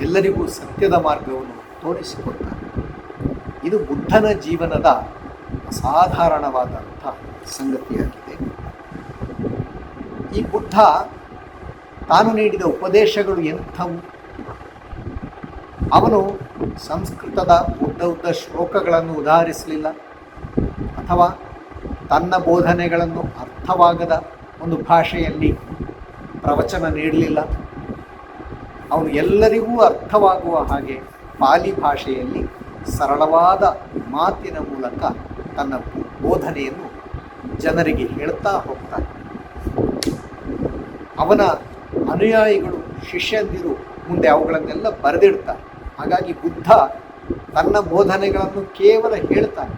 [SPEAKER 2] ಎಲ್ಲರಿಗೂ ಸತ್ಯದ ಮಾರ್ಗವನ್ನು ತೋರಿಸಿಕೊಡ್ತಾನೆ. ಇದು ಬುದ್ಧನ ಜೀವನದ ಅಸಾಧಾರಣವಾದಂಥ ಸಂಗತಿಯಾಗಿದೆ. ಈ ಬುದ್ಧ ತಾನು ನೀಡಿದ ಉಪದೇಶಗಳು ಎಂಥವು? ಅವನು ಸಂಸ್ಕೃತದ ಉದ್ದ ಶ್ಲೋಕಗಳನ್ನು ಉದಾಹರಿಸಲಿಲ್ಲ, ಅಥವಾ ತನ್ನ ಬೋಧನೆಗಳನ್ನು ಅರ್ಥವಾಗದ ಒಂದು ಭಾಷೆಯಲ್ಲಿ ಪ್ರವಚನ ನೀಡಲಿಲ್ಲ. ಅವನು ಎಲ್ಲರಿಗೂ ಅರ್ಥವಾಗುವ ಹಾಗೆ ಪಾಲಿ ಭಾಷೆಯಲ್ಲಿ ಸರಳವಾದ ಮಾತಿನ ಮೂಲಕ ತನ್ನ ಬೋಧನೆಯನ್ನು ಜನರಿಗೆ ಹೇಳ್ತಾ ಹೋಗ್ತಾನೆ. ಅವನ ಅನುಯಾಯಿಗಳು, ಶಿಷ್ಯಂದಿರು ಮುಂದೆ ಅವುಗಳನ್ನೆಲ್ಲ ಬರೆದಿಡ್ತಾರೆ. ಹಾಗಾಗಿ ಬುದ್ಧ ತನ್ನ ಬೋಧನೆಗಳನ್ನು ಕೇವಲ ಹೇಳ್ತಾನೆ.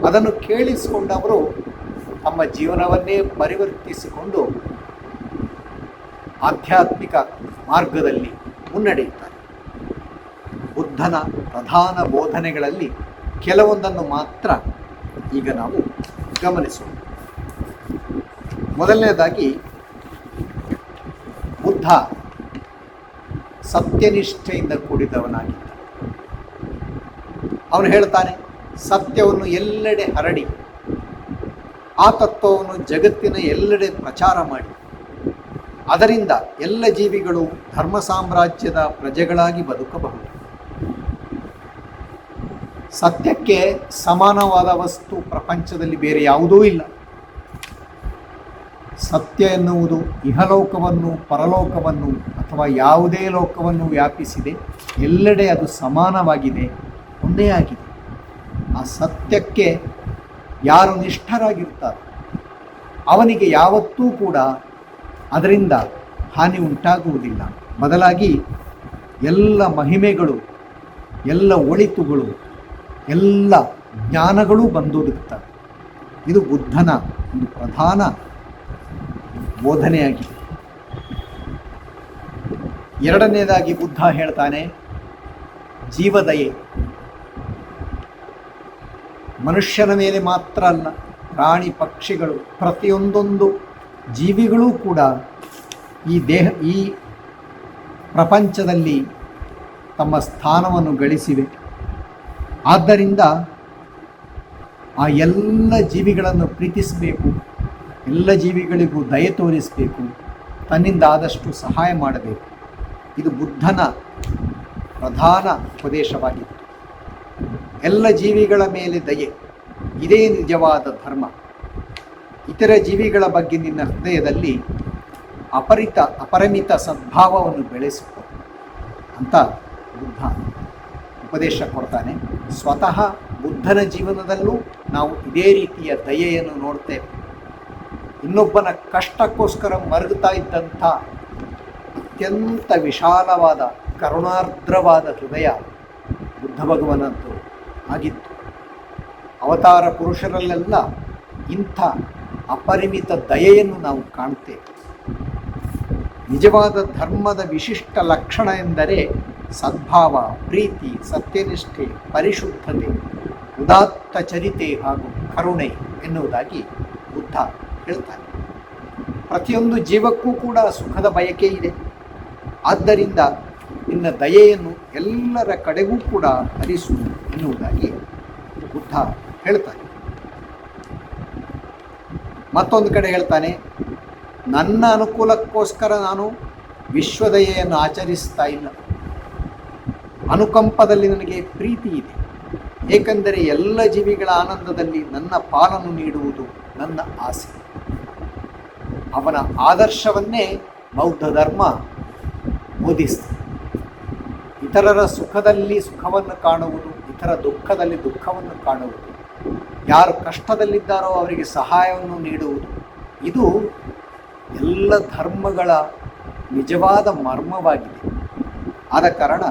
[SPEAKER 2] ಅದನ್ನು ಕೇಳಿಸಿಕೊಂಡವರು ತಮ್ಮ ಜೀವನವನ್ನೇ ಪರಿವರ್ತಿಸಿಕೊಂಡು ಆಧ್ಯಾತ್ಮಿಕ ಮಾರ್ಗದಲ್ಲಿ ಮುನ್ನಡೆಯುತ್ತಾರೆ. ಬುದ್ಧನ ಪ್ರಧಾನ ಬೋಧನೆಗಳಲ್ಲಿ ಕೆಲವೊಂದನ್ನು ಮಾತ್ರ ಈಗ ನಾವು ಗಮನಿಸೋಣ. ಮೊದಲನೇದಾಗಿ, ಬುದ್ಧ ಸತ್ಯನಿಷ್ಠೆಯಿಂದ ಕೂಡಿದವನಾಗಿದ್ದ. ಅವನು ಹೇಳ್ತಾನೆ, ಸತ್ಯವನ್ನು ಎಲ್ಲೆಡೆ ಹರಡಿ ಆ ತತ್ವವನ್ನು ಜಗತ್ತಿನ ಎಲ್ಲೆಡೆ ಪ್ರಚಾರ ಮಾಡಿ ಅದರಿಂದ ಎಲ್ಲ ಜೀವಿಗಳು ಧರ್ಮ ಸಾಮ್ರಾಜ್ಯದ ಪ್ರಜೆಗಳಾಗಿ ಬದುಕಬಹುದು. ಸತ್ಯಕ್ಕೆ ಸಮಾನವಾದ ವಸ್ತು ಪ್ರಪಂಚದಲ್ಲಿ ಬೇರೆ ಯಾವುದೂ ಇಲ್ಲ. ಸತ್ಯ ಎನ್ನುವುದು ಇಹಲೋಕವನ್ನು, ಪರಲೋಕವನ್ನು ಅಥವಾ ಯಾವುದೇ ಲೋಕವನ್ನು ವ್ಯಾಪಿಸಿದೆ. ಎಲ್ಲೆಡೆ ಅದು ಸಮಾನವಾಗಿದೆ, ಒಂದೇ ಆಗಿದೆ. ಆ ಸತ್ಯಕ್ಕೆ ಯಾರು ನಿಷ್ಠರಾಗಿರ್ತಾರೆ ಅವನಿಗೆ ಯಾವತ್ತೂ ಕೂಡ ಅದರಿಂದ ಹಾನಿ ಉಂಟಾಗುವುದಿಲ್ಲ. ಬದಲಾಗಿ ಎಲ್ಲ ಮಹಿಮೆಗಳು, ಎಲ್ಲ ಒಳಿತುಗಳು, ಎಲ್ಲ ಜ್ಞಾನಗಳೂ ಬಂದೊದಗುತ್ತವೆ. ಇದು ಬುದ್ಧನ ಒಂದು ಪ್ರಧಾನ ಬೋಧನೆಯಾಗಿದೆ. ಎರಡನೇದಾಗಿ ಬುದ್ಧ ಹೇಳ್ತಾನೆ, ಜೀವದಯೆ. ಮನುಷ್ಯನ ಮೇಲೆ ಮಾತ್ರ ಅಲ್ಲ, ಪ್ರಾಣಿ ಪಕ್ಷಿಗಳು, ಪ್ರತಿಯೊಂದೊಂದು ಜೀವಿಗಳೂ ಕೂಡ ಈ ಪ್ರಪಂಚದಲ್ಲಿ ತಮ್ಮ ಸ್ಥಾನವನ್ನು ಗಳಿಸಿವೆ. ಆದ್ದರಿಂದ ಆ ಎಲ್ಲ ಜೀವಿಗಳನ್ನು ಪ್ರೀತಿಸಬೇಕು, ಎಲ್ಲ ಜೀವಿಗಳಿಗೂ ದಯೆ ತೋರಿಸಬೇಕು, ತನ್ನಿಂದ ಆದಷ್ಟು ಸಹಾಯ ಮಾಡಬೇಕು. ಇದು ಬುದ್ಧನ ಪ್ರಧಾನ ಉಪದೇಶವಾಗಿತ್ತು. ಎಲ್ಲ ಜೀವಿಗಳ ಮೇಲೆ ದಯೆ, ಇದೇ ನಿಜವಾದ ಧರ್ಮ. ಇತರ ಜೀವಿಗಳ ಬಗ್ಗೆ ನಿನ್ನ ಹೃದಯದಲ್ಲಿ ಅಪರಿಮಿತ ಸದ್ಭಾವವನ್ನು ಬೆಳೆಸಿಕೊ ಅಂತ ಬುದ್ಧ ಉಪದೇಶ ಕೊಡ್ತಾನೆ. ಸ್ವತಃ ಬುದ್ಧನ ಜೀವನದಲ್ಲೂ ನಾವು ಇದೇ ರೀತಿಯ ದಯೆಯನ್ನು ನೋಡ್ತೇವೆ. ಇನ್ನೊಬ್ಬನ ಕಷ್ಟಕ್ಕೋಸ್ಕರ ಮರುಗುತ್ತಾ ಇದ್ದಂಥ ಅತ್ಯಂತ ವಿಶಾಲವಾದ ಕರುಣಾರ್ದ್ರವಾದ ಹೃದಯ ಬುದ್ಧ ಭಗವನದ್ದು ಆಗಿತ್ತು. ಅವತಾರ ಪುರುಷರಲ್ಲೆಲ್ಲ ಇಂಥ ಅಪರಿಮಿತ ದಯೆಯನ್ನು ನಾವು ಕಾಣ್ತೇವೆ. ನಿಜವಾದ ಧರ್ಮದ ವಿಶಿಷ್ಟ ಲಕ್ಷಣ ಎಂದರೆ ಸದ್ಭಾವ, ಪ್ರೀತಿ, ಸತ್ಯನಿಷ್ಠೆ, ಪರಿಶುದ್ಧತೆ, ಉದಾತ್ತ ಚರಿತೆ ಹಾಗೂ ಕರುಣೆ ಎನ್ನುವುದಾಗಿ ಬುದ್ಧ ಹೇಳ್ತಾನೆ. ಪ್ರತಿಯೊಂದು ಜೀವಕ್ಕೂ ಕೂಡ ಸುಖದ ಬಯಕೆ ಇದೆ. ಆದ್ದರಿಂದ ನಿನ್ನ ದಯೆಯನ್ನು ಎಲ್ಲರ ಕಡೆಗೂ ಕೂಡ ಹರಿಸು ಎನ್ನುವುದಾಗಿ ಬುದ್ಧ ಹೇಳ್ತಾನೆ. ಮತ್ತೊಂದು ಕಡೆ ಹೇಳ್ತಾನೆ, ನನ್ನ ಅನುಕೂಲಕ್ಕೋಸ್ಕರ ನಾನು ವಿಶ್ವದಯೆಯನ್ನು ಆಚರಿಸ್ತಾ ಇಲ್ಲ. ಅನುಕಂಪದಲ್ಲಿ ನನಗೆ ಪ್ರೀತಿ ಇದೆ, ಏಕೆಂದರೆ ಎಲ್ಲ ಜೀವಿಗಳ ಆನಂದದಲ್ಲಿ ನನ್ನ ಪಾಲನ್ನು ನೀಡುವುದು ನನ್ನ ಆಸೆ. ಅವನ ಆದರ್ಶವನ್ನೇ ಬೌದ್ಧ ಧರ್ಮ ಬೋಧಿಸ್ತದೆ. ಇತರರ ಸುಖದಲ್ಲಿ ಸುಖವನ್ನು ಕಾಣುವುದು, ಇತರ ದುಃಖದಲ್ಲಿ ದುಃಖವನ್ನು ಕಾಣುವುದು, ಯಾರು ಕಷ್ಟದಲ್ಲಿದ್ದಾರೋ ಅವರಿಗೆ ಸಹಾಯವನ್ನು ನೀಡುವುದು, ಇದು ಎಲ್ಲ ಧರ್ಮಗಳ ನಿಜವಾದ ಮರ್ಮವಾಗಿದೆ. ಆದ ಕಾರಣ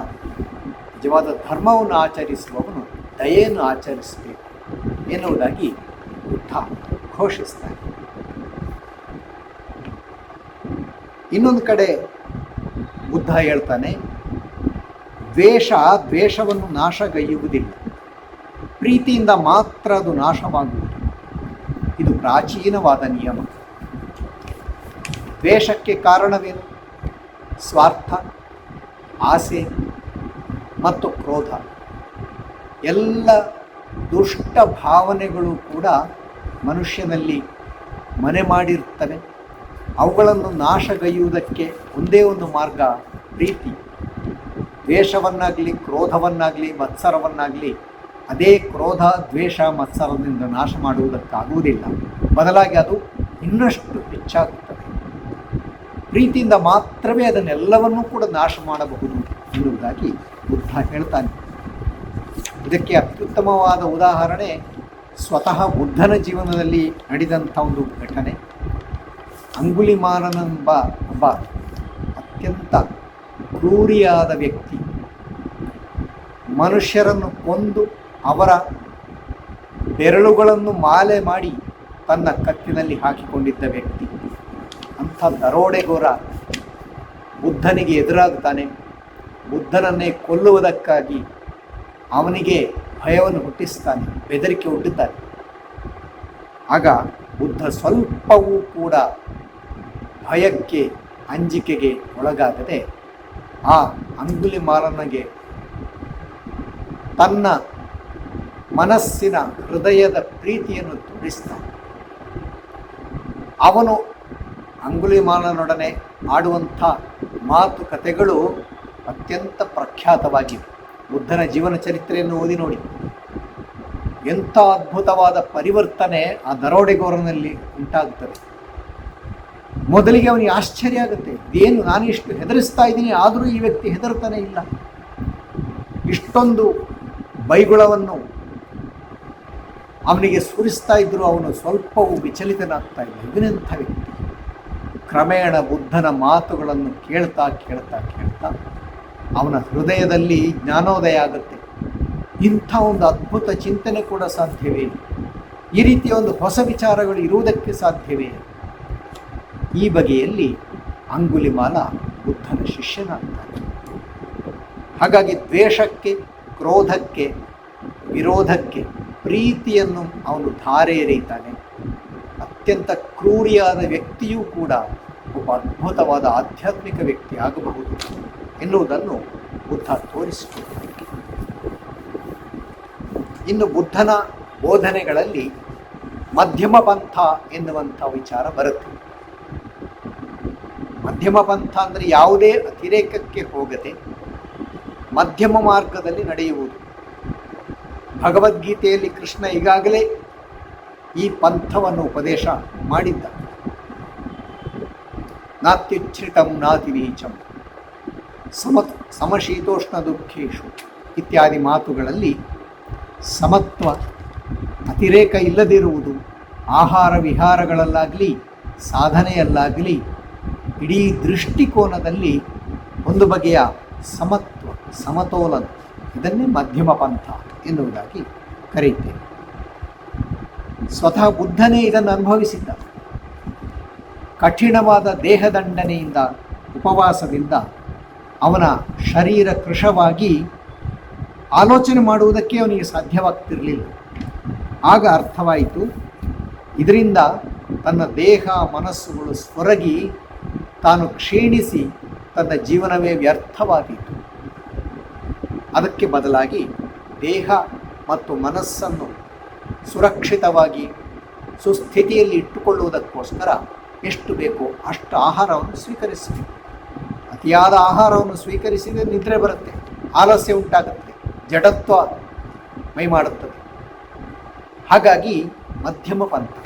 [SPEAKER 2] ನಿಜವಾದ ಧರ್ಮವನ್ನು ಆಚರಿಸುವವನು ದಯೆಯನ್ನು ಆಚರಿಸಬೇಕು ಎನ್ನುವುದಾಗಿ ಬುದ್ಧ ಘೋಷಿಸ್ತಾನೆ. ಇನ್ನೊಂದು ಕಡೆ ಬುದ್ಧ ಹೇಳ್ತಾನೆ, ದ್ವೇಷವನ್ನು ನಾಶಗೈಯುವುದಿಲ್ಲ, ಪ್ರೀತಿಯಿಂದ ಮಾತ್ರ ಅದು ನಾಶವಾಗುವುದು. ಇದು ಪ್ರಾಚೀನವಾದ ನಿಯಮ. ದ್ವೇಷಕ್ಕೆ ಕಾರಣವೇನು? ಸ್ವಾರ್ಥ, ಆಸೆ ಮತ್ತು ಕ್ರೋಧ. ಎಲ್ಲ ದುಷ್ಟ ಭಾವನೆಗಳು ಕೂಡ ಮನುಷ್ಯನಲ್ಲಿ ಮನೆ ಮಾಡಿರುತ್ತವೆ. ಅವುಗಳನ್ನು ನಾಶಗೈಯುವುದಕ್ಕೆ ಒಂದೇ ಒಂದು ಮಾರ್ಗ ಪ್ರೀತಿ. ದ್ವೇಷವನ್ನಾಗಲಿ, ಕ್ರೋಧವನ್ನಾಗಲಿ, ಮತ್ಸರವನ್ನಾಗಲಿ ಅದೇ ಕ್ರೋಧ, ದ್ವೇಷ, ಮತ್ಸರದಿಂದ ನಾಶ ಮಾಡುವುದಕ್ಕಾಗುವುದಿಲ್ಲ. ಬದಲಾಗಿ ಅದು ಇನ್ನಷ್ಟು ಹೆಚ್ಚಾಗುತ್ತದೆ. ಪ್ರೀತಿಯಿಂದ ಮಾತ್ರವೇ ಅದನ್ನೆಲ್ಲವನ್ನೂ ಕೂಡ ನಾಶ ಮಾಡಬಹುದು ಎನ್ನುವುದಾಗಿ ಬುದ್ಧ ಹೇಳ್ತಾನೆ. ಇದಕ್ಕೆ ಅತ್ಯುತ್ತಮವಾದ ಉದಾಹರಣೆ ಸ್ವತಃ ಬುದ್ಧನ ಜೀವನದಲ್ಲಿ ನಡೆದಂಥ ಒಂದು ಘಟನೆ. ಅಂಗುಲಿಮಾಲನೆಂಬ ಒಬ್ಬ ಅತ್ಯಂತ ಕ್ರೂರಿಯಾದ ವ್ಯಕ್ತಿ, ಮನುಷ್ಯರನ್ನು ಕೊಂದು ಅವರ ಬೆರಳುಗಳನ್ನು ಮಾಲೆ ಮಾಡಿ ತನ್ನ ಕತ್ತಿನಲ್ಲಿ ಹಾಕಿಕೊಂಡಿದ್ದ ವ್ಯಕ್ತಿ. ಅಂಥ ದರೋಡೆಗೋರ ಬುದ್ಧನಿಗೆ ಎದುರಾಗುತ್ತಾನೆ. ಬುದ್ಧನನ್ನೇ ಕೊಲ್ಲುವುದಕ್ಕಾಗಿ ಅವನಿಗೆ ಭಯವನ್ನು ಹುಟ್ಟಿಸ್ತಾನೆ, ಬೆದರಿಕೆ ಹುಟ್ಟುತ್ತಾನೆ. ಆಗ ಬುದ್ಧ ಸ್ವಲ್ಪವೂ ಕೂಡ ಭಯಕ್ಕೆ, ಅಂಜಿಕೆಗೆ ಒಳಗಾಗದೆ ಆ ಅಂಗುಲಿಮಾಲನಿಗೆ ತನ್ನ ಮನಸ್ಸಿನ ಹೃದಯದ ಪ್ರೀತಿಯನ್ನು ತೋರಿಸ್ತಾನೆ. ಅವನು ಅಂಗುಲಿಮಾಲನೊಡನೆ ಆಡುವಂಥ ಮಾತುಕತೆಗಳು ಅತ್ಯಂತ ಪ್ರಖ್ಯಾತವಾಗಿವೆ. ಬುದ್ಧನ ಜೀವನ ಚರಿತ್ರೆಯನ್ನು ಓದಿ ನೋಡಿ. ಎಂಥ ಅದ್ಭುತವಾದ ಪರಿವರ್ತನೆ ಆ ದರೋಡೆಗೋರನಲ್ಲಿ ಉಂಟಾಗುತ್ತದೆ. ಮೊದಲಿಗೆ ಅವನಿಗೆ ಆಶ್ಚರ್ಯ ಆಗುತ್ತೆ, ಇದೇನು ನಾನು ಇಷ್ಟು ಹೆದರಿಸ್ತಾ ಇದ್ದೀನಿ, ಆದರೂ ಈ ವ್ಯಕ್ತಿ ಹೆದರ್ತಾನೆ ಇಲ್ಲ. ಇಷ್ಟೊಂದು ಬೈಗುಳವನ್ನು ಅವನಿಗೆ ಸುರಿಸ್ತಾ ಇದ್ದರೂ ಅವನು ಸ್ವಲ್ಪವೂ ವಿಚಲಿತನಾಗ್ತಾ ಇಲ್ಲ. ಇವನೆಂಥ ವ್ಯಕ್ತಿ. ಕ್ರಮೇಣ ಬುದ್ಧನ ಮಾತುಗಳನ್ನು ಕೇಳ್ತಾ ಅವನ ಹೃದಯದಲ್ಲಿ ಜ್ಞಾನೋದಯ ಆಗುತ್ತೆ. ಇಂಥ ಒಂದು ಅದ್ಭುತ ಚಿಂತನೆ ಕೂಡ ಸಾಧ್ಯವೇ? ಈ ರೀತಿಯ ಒಂದು ಹೊಸ ವಿಚಾರಗಳು ಇರುವುದಕ್ಕೆ ಸಾಧ್ಯವೇ? ಈ ಬಗೆಯಲ್ಲಿ ಅಂಗುಲಿಮಾಲ ಬುದ್ಧನ ಶಿಷ್ಯನಾಗ್ತಾನೆ. ಹಾಗಾಗಿ ದ್ವೇಷಕ್ಕೆ, ಕ್ರೋಧಕ್ಕೆ, ವಿರೋಧಕ್ಕೆ ಪ್ರೀತಿಯನ್ನು ಅವನು ಧಾರೆ ಎರೆಯುತ್ತಾನೆ. ಅತ್ಯಂತ ಕ್ರೂರಿಯಾದ ವ್ಯಕ್ತಿಯೂ ಕೂಡ ಒಬ್ಬ ಅದ್ಭುತವಾದ ಆಧ್ಯಾತ್ಮಿಕ ವ್ಯಕ್ತಿ ಆಗಬಹುದು ಎನ್ನುವುದನ್ನು ಬುದ್ಧ ತೋರಿಸಿಕೊಡ್ತಾನೆ. ಇನ್ನು ಬುದ್ಧನ ಬೋಧನೆಗಳಲ್ಲಿ ಮಧ್ಯಮ ಪಂಥ ಎನ್ನುವಂಥ ವಿಚಾರ ಬರುತ್ತೆ. ಮಧ್ಯಮ ಪಂಥ ಅಂದರೆ ಯಾವುದೇ ಅತಿರೇಕಕ್ಕೆ ಹೋಗದೆ ಮಧ್ಯಮ ಮಾರ್ಗದಲ್ಲಿ ನಡೆಯುವುದು. ಭಗವದ್ಗೀತೆಯಲ್ಲಿ ಕೃಷ್ಣ ಈಗಾಗಲೇ ಈ ಪಂಥವನ್ನು ಉಪದೇಶ ಮಾಡಿದ್ದ. ನಾತ್ಯುಚ್ಛ್ರಿತಂ ನಾತಿನೀಚಂ ಸಮಶೀತೋಷ್ಣ ದುಃಖೇಶು ಇತ್ಯಾದಿ ಮಾತುಗಳಲ್ಲಿ ಸಮತ್ವ, ಅತಿರೇಕ ಇಲ್ಲದಿರುವುದು, ಆಹಾರ ವಿಹಾರಗಳಲ್ಲಾಗಲಿ ಸಾಧನೆಯಲ್ಲಾಗಲಿ ಇಡೀ ದೃಷ್ಟಿಕೋನದಲ್ಲಿ ಒಂದು ಬಗೆಯ ಸಮತ್ವ, ಸಮತೋಲನ, ಇದನ್ನೇ ಮಧ್ಯಮ ಪಂಥ ಎನ್ನುವುದಾಗಿ ಕರೆಯುತ್ತೇವೆ. ಸ್ವತಃ ಬುದ್ಧನೇ ಇದನ್ನು ಅನುಭವಿಸಿದ್ದ. ಕಠಿಣವಾದ ದೇಹದಂಡನೆಯಿಂದ, ಉಪವಾಸದಿಂದ ಅವನ ಶರೀರ ಕೃಶವಾಗಿ ಆಲೋಚನೆ ಮಾಡುವುದಕ್ಕೆ ಅವನಿಗೆ ಸಾಧ್ಯವಾಗ್ತಿರಲಿಲ್ಲ. ಆಗ ಅರ್ಥವಾಯಿತು, ಇದರಿಂದ ತನ್ನ ದೇಹ ಮನಸ್ಸುಗಳು ಸೊರಗಿ ತಾನು ಕ್ಷೀಣಿಸಿ ತನ್ನ ಜೀವನವೇ ವ್ಯರ್ಥವಾದೀತು. ಅದಕ್ಕೆ ಬದಲಾಗಿ ದೇಹ ಮತ್ತು ಮನಸ್ಸನ್ನು ಸುರಕ್ಷಿತವಾಗಿ ಸುಸ್ಥಿತಿಯಲ್ಲಿ ಇಟ್ಟುಕೊಳ್ಳುವುದಕ್ಕೋಸ್ಕರ ಎಷ್ಟು ಬೇಕೋ ಅಷ್ಟು ಆಹಾರವನ್ನು ಸ್ವೀಕರಿಸಬೇಕು. ಅತಿಯಾದ ಆಹಾರವನ್ನು ಸ್ವೀಕರಿಸಿದರೆ ನಿದ್ರೆ ಬರುತ್ತೆ, ಆಲಸ್ಯ ಉಂಟಾಗುತ್ತೆ, ಜಡತ್ವ ಮೈ ಮಾಡುತ್ತದೆ. ಹಾಗಾಗಿ ಮಧ್ಯಮ ಪಂಥ,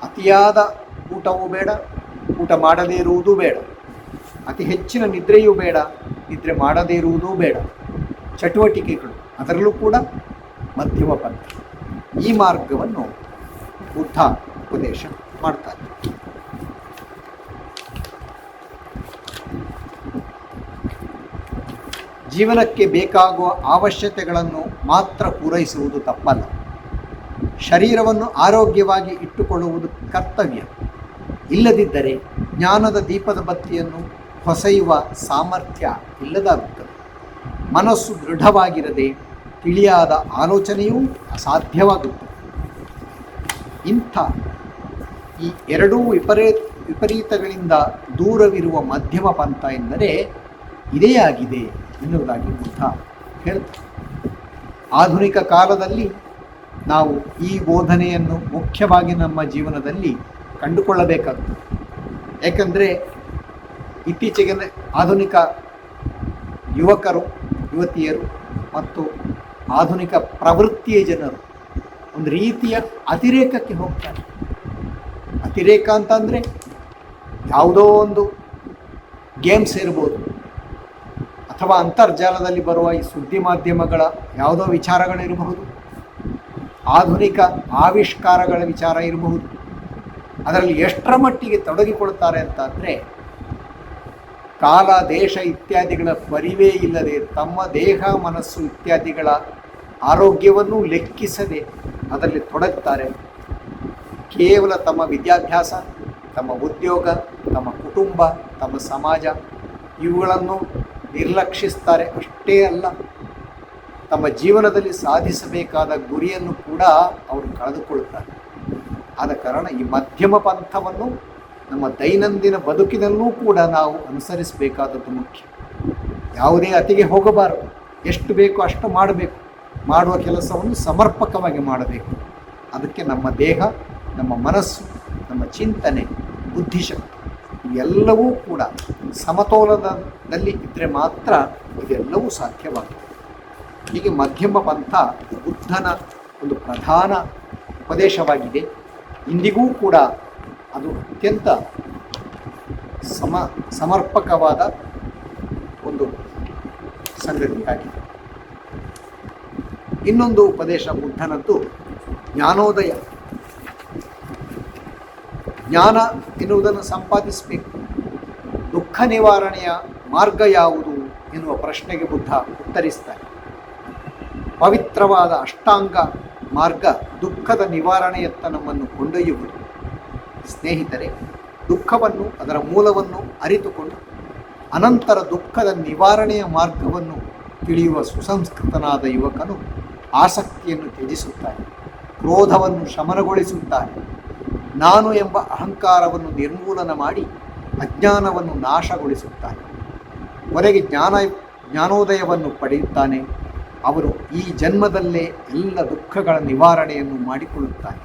[SPEAKER 2] ಅತಿಯಾದ ಊಟವೂ ಬೇಡ, ಊಟ ಮಾಡದೇ ಇರುವುದೂ ಬೇಡ, ಅತಿ ಹೆಚ್ಚಿನ ನಿದ್ರೆಯೂ ಬೇಡ, ನಿದ್ರೆ ಮಾಡದೇ ಇರುವುದೂ ಬೇಡ, ಚಟುವಟಿಕೆಗಳು ಅದರಲ್ಲೂ ಕೂಡ ಮಧ್ಯಮ ಪಂಥ. ಈ ಮಾರ್ಗವನ್ನು ಬುದ್ಧ ಉಪದೇಶ ಮಾಡ್ತಾರೆ. ಜೀವನಕ್ಕೆ ಬೇಕಾಗುವ ಅವಶ್ಯಕತೆಗಳನ್ನು ಮಾತ್ರ ಪೂರೈಸುವುದು ತಪ್ಪಲ್ಲ. ಶರೀರವನ್ನು ಆರೋಗ್ಯವಾಗಿ ಇಟ್ಟುಕೊಳ್ಳುವುದು ಕರ್ತವ್ಯ. ಇಲ್ಲದಿದ್ದರೆ ಜ್ಞಾನದ ದೀಪದ ಬತ್ತಿಯನ್ನು ಹೊಸೆಯುವ ಸಾಮರ್ಥ್ಯ ಇಲ್ಲದಾಗುತ್ತದೆ. ಮನಸ್ಸು ದೃಢವಾಗಿರದೆ ತಿಳಿಯಾದ ಆಲೋಚನೆಯೂ ಅಸಾಧ್ಯವಾಗುತ್ತದೆ. ಇಂಥ ಈ ಎರಡೂ ವಿಪರೀತಗಳಿಂದ ದೂರವಿರುವ ಮಧ್ಯಮ ಪಂಥ ಎಂದರೆ ಇದೇ ಆಗಿದೆ ಎನ್ನುವುದಾಗಿ ಬುದ್ಧ ಹೇಳ್ತಾರೆ. ಆಧುನಿಕ ಕಾಲದಲ್ಲಿ ನಾವು ಈ ಬೋಧನೆಯನ್ನು ಮುಖ್ಯವಾಗಿ ನಮ್ಮ ಜೀವನದಲ್ಲಿ ಕಂಡುಕೊಳ್ಳಬೇಕಾಗುತ್ತದೆ. ಏಕೆಂದರೆ ಇತ್ತೀಚೆಗೆ ಆಧುನಿಕ ಯುವಕರು, ಯುವತಿಯರು ಮತ್ತು ಆಧುನಿಕ ಪ್ರವೃತ್ತಿಯ ಜನರು ಒಂದು ರೀತಿಯ ಅತಿರೇಕಕ್ಕೆ ಹೋಗ್ತಾರೆ. ಅತಿರೇಕ ಅಂತಂದರೆ ಯಾವುದೋ ಒಂದು ಗೇಮ್ಸ್ ಇರ್ಬೋದು, ಅಥವಾ ಅಂತರ್ಜಾಲದಲ್ಲಿ ಬರುವ ಈ ಸುದ್ದಿ ಮಾಧ್ಯಮಗಳ ಯಾವುದೋ ವಿಚಾರಗಳಿರಬಹುದು, ಆಧುನಿಕ ಆವಿಷ್ಕಾರಗಳ ವಿಚಾರ ಇರಬಹುದು. ಅದರಲ್ಲಿ ಎಷ್ಟರ ಮಟ್ಟಿಗೆ ತೊಡಗಿಕೊಳ್ತಾರೆ ಅಂತಂದರೆ ಕಾಲ, ದೇಶ ಇತ್ಯಾದಿಗಳ ಪರಿವೇ ಇಲ್ಲದೆ ತಮ್ಮ ದೇಹ, ಮನಸ್ಸು ಇತ್ಯಾದಿಗಳ ಆರೋಗ್ಯವನ್ನು ಲೆಕ್ಕಿಸದೆ ಅದರಲ್ಲಿ ತೊಡಗ್ತಾರೆ. ಕೇವಲ ತಮ್ಮ ವಿದ್ಯಾಭ್ಯಾಸ, ತಮ್ಮ ಉದ್ಯೋಗ, ತಮ್ಮ ಕುಟುಂಬ, ತಮ್ಮ ಸಮಾಜ ಇವುಗಳನ್ನು ನಿರ್ಲಕ್ಷಿಸ್ತಾರೆ. ಅಷ್ಟೇ ಅಲ್ಲ, ತಮ್ಮ ಜೀವನದಲ್ಲಿ ಸಾಧಿಸಬೇಕಾದ ಗುರಿಯನ್ನು ಕೂಡ ಅವರು ಕಳೆದುಕೊಳ್ಳುತ್ತಾರೆ. ಆದ ಕಾರಣ ಈ ಮಧ್ಯಮ ಪಂಥವನ್ನು ನಮ್ಮ ದೈನಂದಿನ ಬದುಕಿನಲ್ಲೂ ಕೂಡ ನಾವು ಅನುಸರಿಸಬೇಕಾದದ್ದು ಮುಖ್ಯ. ಯಾವುದೇ ಅತಿಗೆ ಹೋಗಬಾರದು. ಎಷ್ಟು ಬೇಕೋ ಅಷ್ಟು ಮಾಡಬೇಕು. ಮಾಡುವ ಕೆಲಸವನ್ನು ಸಮರ್ಪಕವಾಗಿ ಮಾಡಬೇಕು. ಅದಕ್ಕೆ ನಮ್ಮ ದೇಹ, ನಮ್ಮ ಮನಸ್ಸು, ನಮ್ಮ ಚಿಂತನೆ, ಬುದ್ಧಿಶಕ್ತಿ ಇವೆಲ್ಲವೂ ಕೂಡ ಸಮತೋಲನದಲ್ಲಿ ಇದ್ದರೆ ಮಾತ್ರ ಇದೆಲ್ಲವೂ ಸಾಧ್ಯವಾಗುತ್ತೆ. ಹೀಗೆ ಮಧ್ಯಮ ಪಂಥ ಬುದ್ಧನ ಒಂದು ಪ್ರಧಾನ ಉಪದೇಶವಾಗಿದೆ. ಇಂದಿಗೂ ಕೂಡ ಅದು ಅತ್ಯಂತ ಸಮರ್ಪಕವಾದ ಒಂದು ಸಂಗತಿಯಾಗಿದೆ. ಇನ್ನೊಂದು ಉಪದೇಶ ಬುದ್ಧನದ್ದು ಜ್ಞಾನೋದಯ. ಜ್ಞಾನ ಎನ್ನುವುದನ್ನು ಸಂಪಾದಿಸಬೇಕು. ದುಃಖ ನಿವಾರಣೆಯ ಮಾರ್ಗ ಯಾವುದು ಎನ್ನುವ ಪ್ರಶ್ನೆಗೆ ಬುದ್ಧ ಉತ್ತರಿಸ್ತಾನೆ. ಪವಿತ್ರವಾದ ಅಷ್ಟಾಂಗ ಮಾರ್ಗ ದುಃಖದ ನಿವಾರಣೆಯತ್ತ ನಮ್ಮನ್ನು ಕೊಂಡೊಯ್ಯುವುದು. ಸ್ನೇಹಿತರೆ, ದುಃಖವನ್ನು, ಅದರ ಮೂಲವನ್ನು ಅರಿತುಕೊಂಡು ಅನಂತರ ದುಃಖದ ನಿವಾರಣೆಯ ಮಾರ್ಗವನ್ನು ತಿಳಿಯುವ ಸುಸಂಸ್ಕೃತನಾದ ಯುವಕನು ಆಸಕ್ತಿಯನ್ನು ತ್ಯಜಿಸುತ್ತಾನೆ, ಕ್ರೋಧವನ್ನು ಶಮನಗೊಳಿಸುತ್ತಾನೆ, ನಾನು ಎಂಬ ಅಹಂಕಾರವನ್ನು ನಿರ್ಮೂಲನ ಮಾಡಿ ಅಜ್ಞಾನವನ್ನು ನಾಶಗೊಳಿಸುತ್ತಾನೆ. ಕೊನೆಗೆ ಜ್ಞಾನೋದಯವನ್ನು ಪಡೆಯುತ್ತಾನೆ. ಅವರು ಈ ಜನ್ಮದಲ್ಲೇ ಎಲ್ಲ ದುಃಖಗಳ ನಿವಾರಣೆಯನ್ನು ಮಾಡಿಕೊಳ್ಳುತ್ತಾನೆ.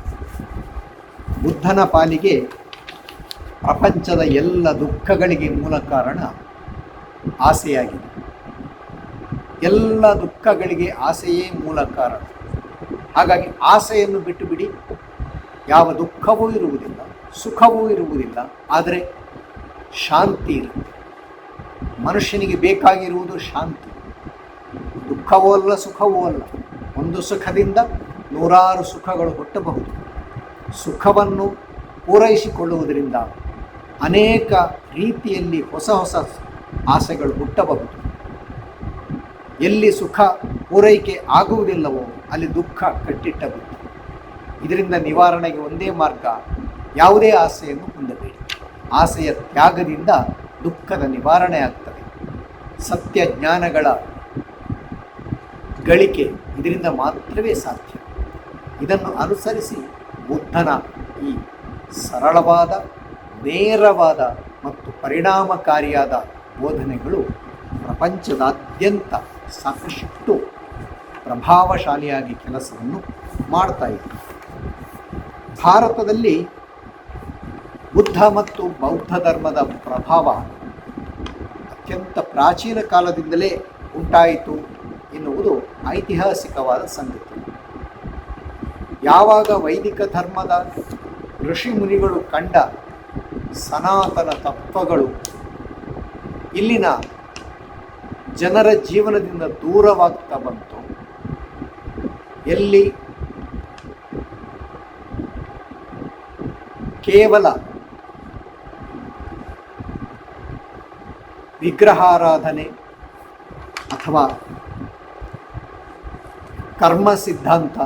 [SPEAKER 2] ಬುದ್ಧನ ಪಾಲಿಗೆ ಪ್ರಪಂಚದ ಎಲ್ಲ ದುಃಖಗಳಿಗೆ ಮೂಲ ಕಾರಣ ಆಸೆಯಾಗಿದೆ. ಎಲ್ಲ ದುಃಖಗಳಿಗೆ ಆಸೆಯೇ ಮೂಲ ಕಾರಣ. ಹಾಗಾಗಿ ಆಸೆಯನ್ನು ಬಿಟ್ಟು ಬಿಡಿ, ಯಾವ ದುಃಖವೂ ಇರುವುದಿಲ್ಲ, ಸುಖವೂ ಇರುವುದಿಲ್ಲ, ಆದರೆ ಶಾಂತಿ ಇರುತ್ತೆ. ಮನುಷ್ಯನಿಗೆ ಬೇಕಾಗಿರುವುದು ಶಾಂತಿ. ದುಃಖವೂ ಅಲ್ಲ, ಸುಖವೂ ಅಲ್ಲ. ಒಂದು ಸುಖದಿಂದ ನೂರಾರು ಸುಖಗಳು ಹುಟ್ಟಬಹುದು. ಸುಖವನ್ನು ಪೂರೈಸಿಕೊಳ್ಳುವುದರಿಂದ ಅನೇಕ ರೀತಿಯಲ್ಲಿ ಹೊಸ ಹೊಸ ಆಸೆಗಳು ಹುಟ್ಟಬಹುದು. ಎಲ್ಲಿ ಸುಖ ಪೂರೈಕೆ ಆಗುವುದಿಲ್ಲವೋ ಅಲ್ಲಿ ದುಃಖ ಕಟ್ಟಿಟ್ಟಬಹುದು. ಇದರಿಂದ ನಿವಾರಣೆಗೆ ಒಂದೇ ಮಾರ್ಗ, ಯಾವುದೇ ಆಸೆಯನ್ನು ಹೊಂದಬೇಡಿ. ಆಸೆಯ ತ್ಯಾಗದಿಂದ ದುಃಖದ ನಿವಾರಣೆ ಆಗ್ತದೆ. ಸತ್ಯ ಜ್ಞಾನಗಳ ಗಳಿಕೆ ಇದರಿಂದ ಮಾತ್ರವೇ ಸಾಧ್ಯ. ಇದನ್ನು ಅನುಸರಿಸಿ ಬುದ್ಧನ ಈ ಸರಳವಾದ, ನೇರವಾದ ಮತ್ತು ಪರಿಣಾಮಕಾರಿಯಾದ ಬೋಧನೆಗಳು ಪ್ರಪಂಚದಾದ್ಯಂತ ಸಾಕಷ್ಟು ಪ್ರಭಾವಶಾಲಿಯಾಗಿ ಕೆಲಸವನ್ನು ಮಾಡ್ತಾ ಇದೆ. ಭಾರತದಲ್ಲಿ ಬುದ್ಧ ಮತ್ತು ಬೌದ್ಧ ಧರ್ಮದ ಪ್ರಭಾವ ಅತ್ಯಂತ ಪ್ರಾಚೀನ ಕಾಲದಿಂದಲೇ ಉಂಟಾಯಿತು ಎನ್ನುವುದು ಐತಿಹಾಸಿಕವಾದ ಸಂಗತಿ. ಯಾವಾಗ ವೈದಿಕ ಧರ್ಮದ ಋಷಿ ಮುನಿಗಳು ಕಂಡ ಸನಾತನ ತತ್ವಗಳು ಇಲ್ಲಿನ ಜನರ ಜೀವನದಿಂದ ದೂರವಾಗ್ತಾ ಬಂತು, ಎಲ್ಲಿ ಕೇವಲ ವಿಗ್ರಹಾರಾಧನೆ ಅಥವಾ ಕರ್ಮ ಸಿದ್ಧಾಂತ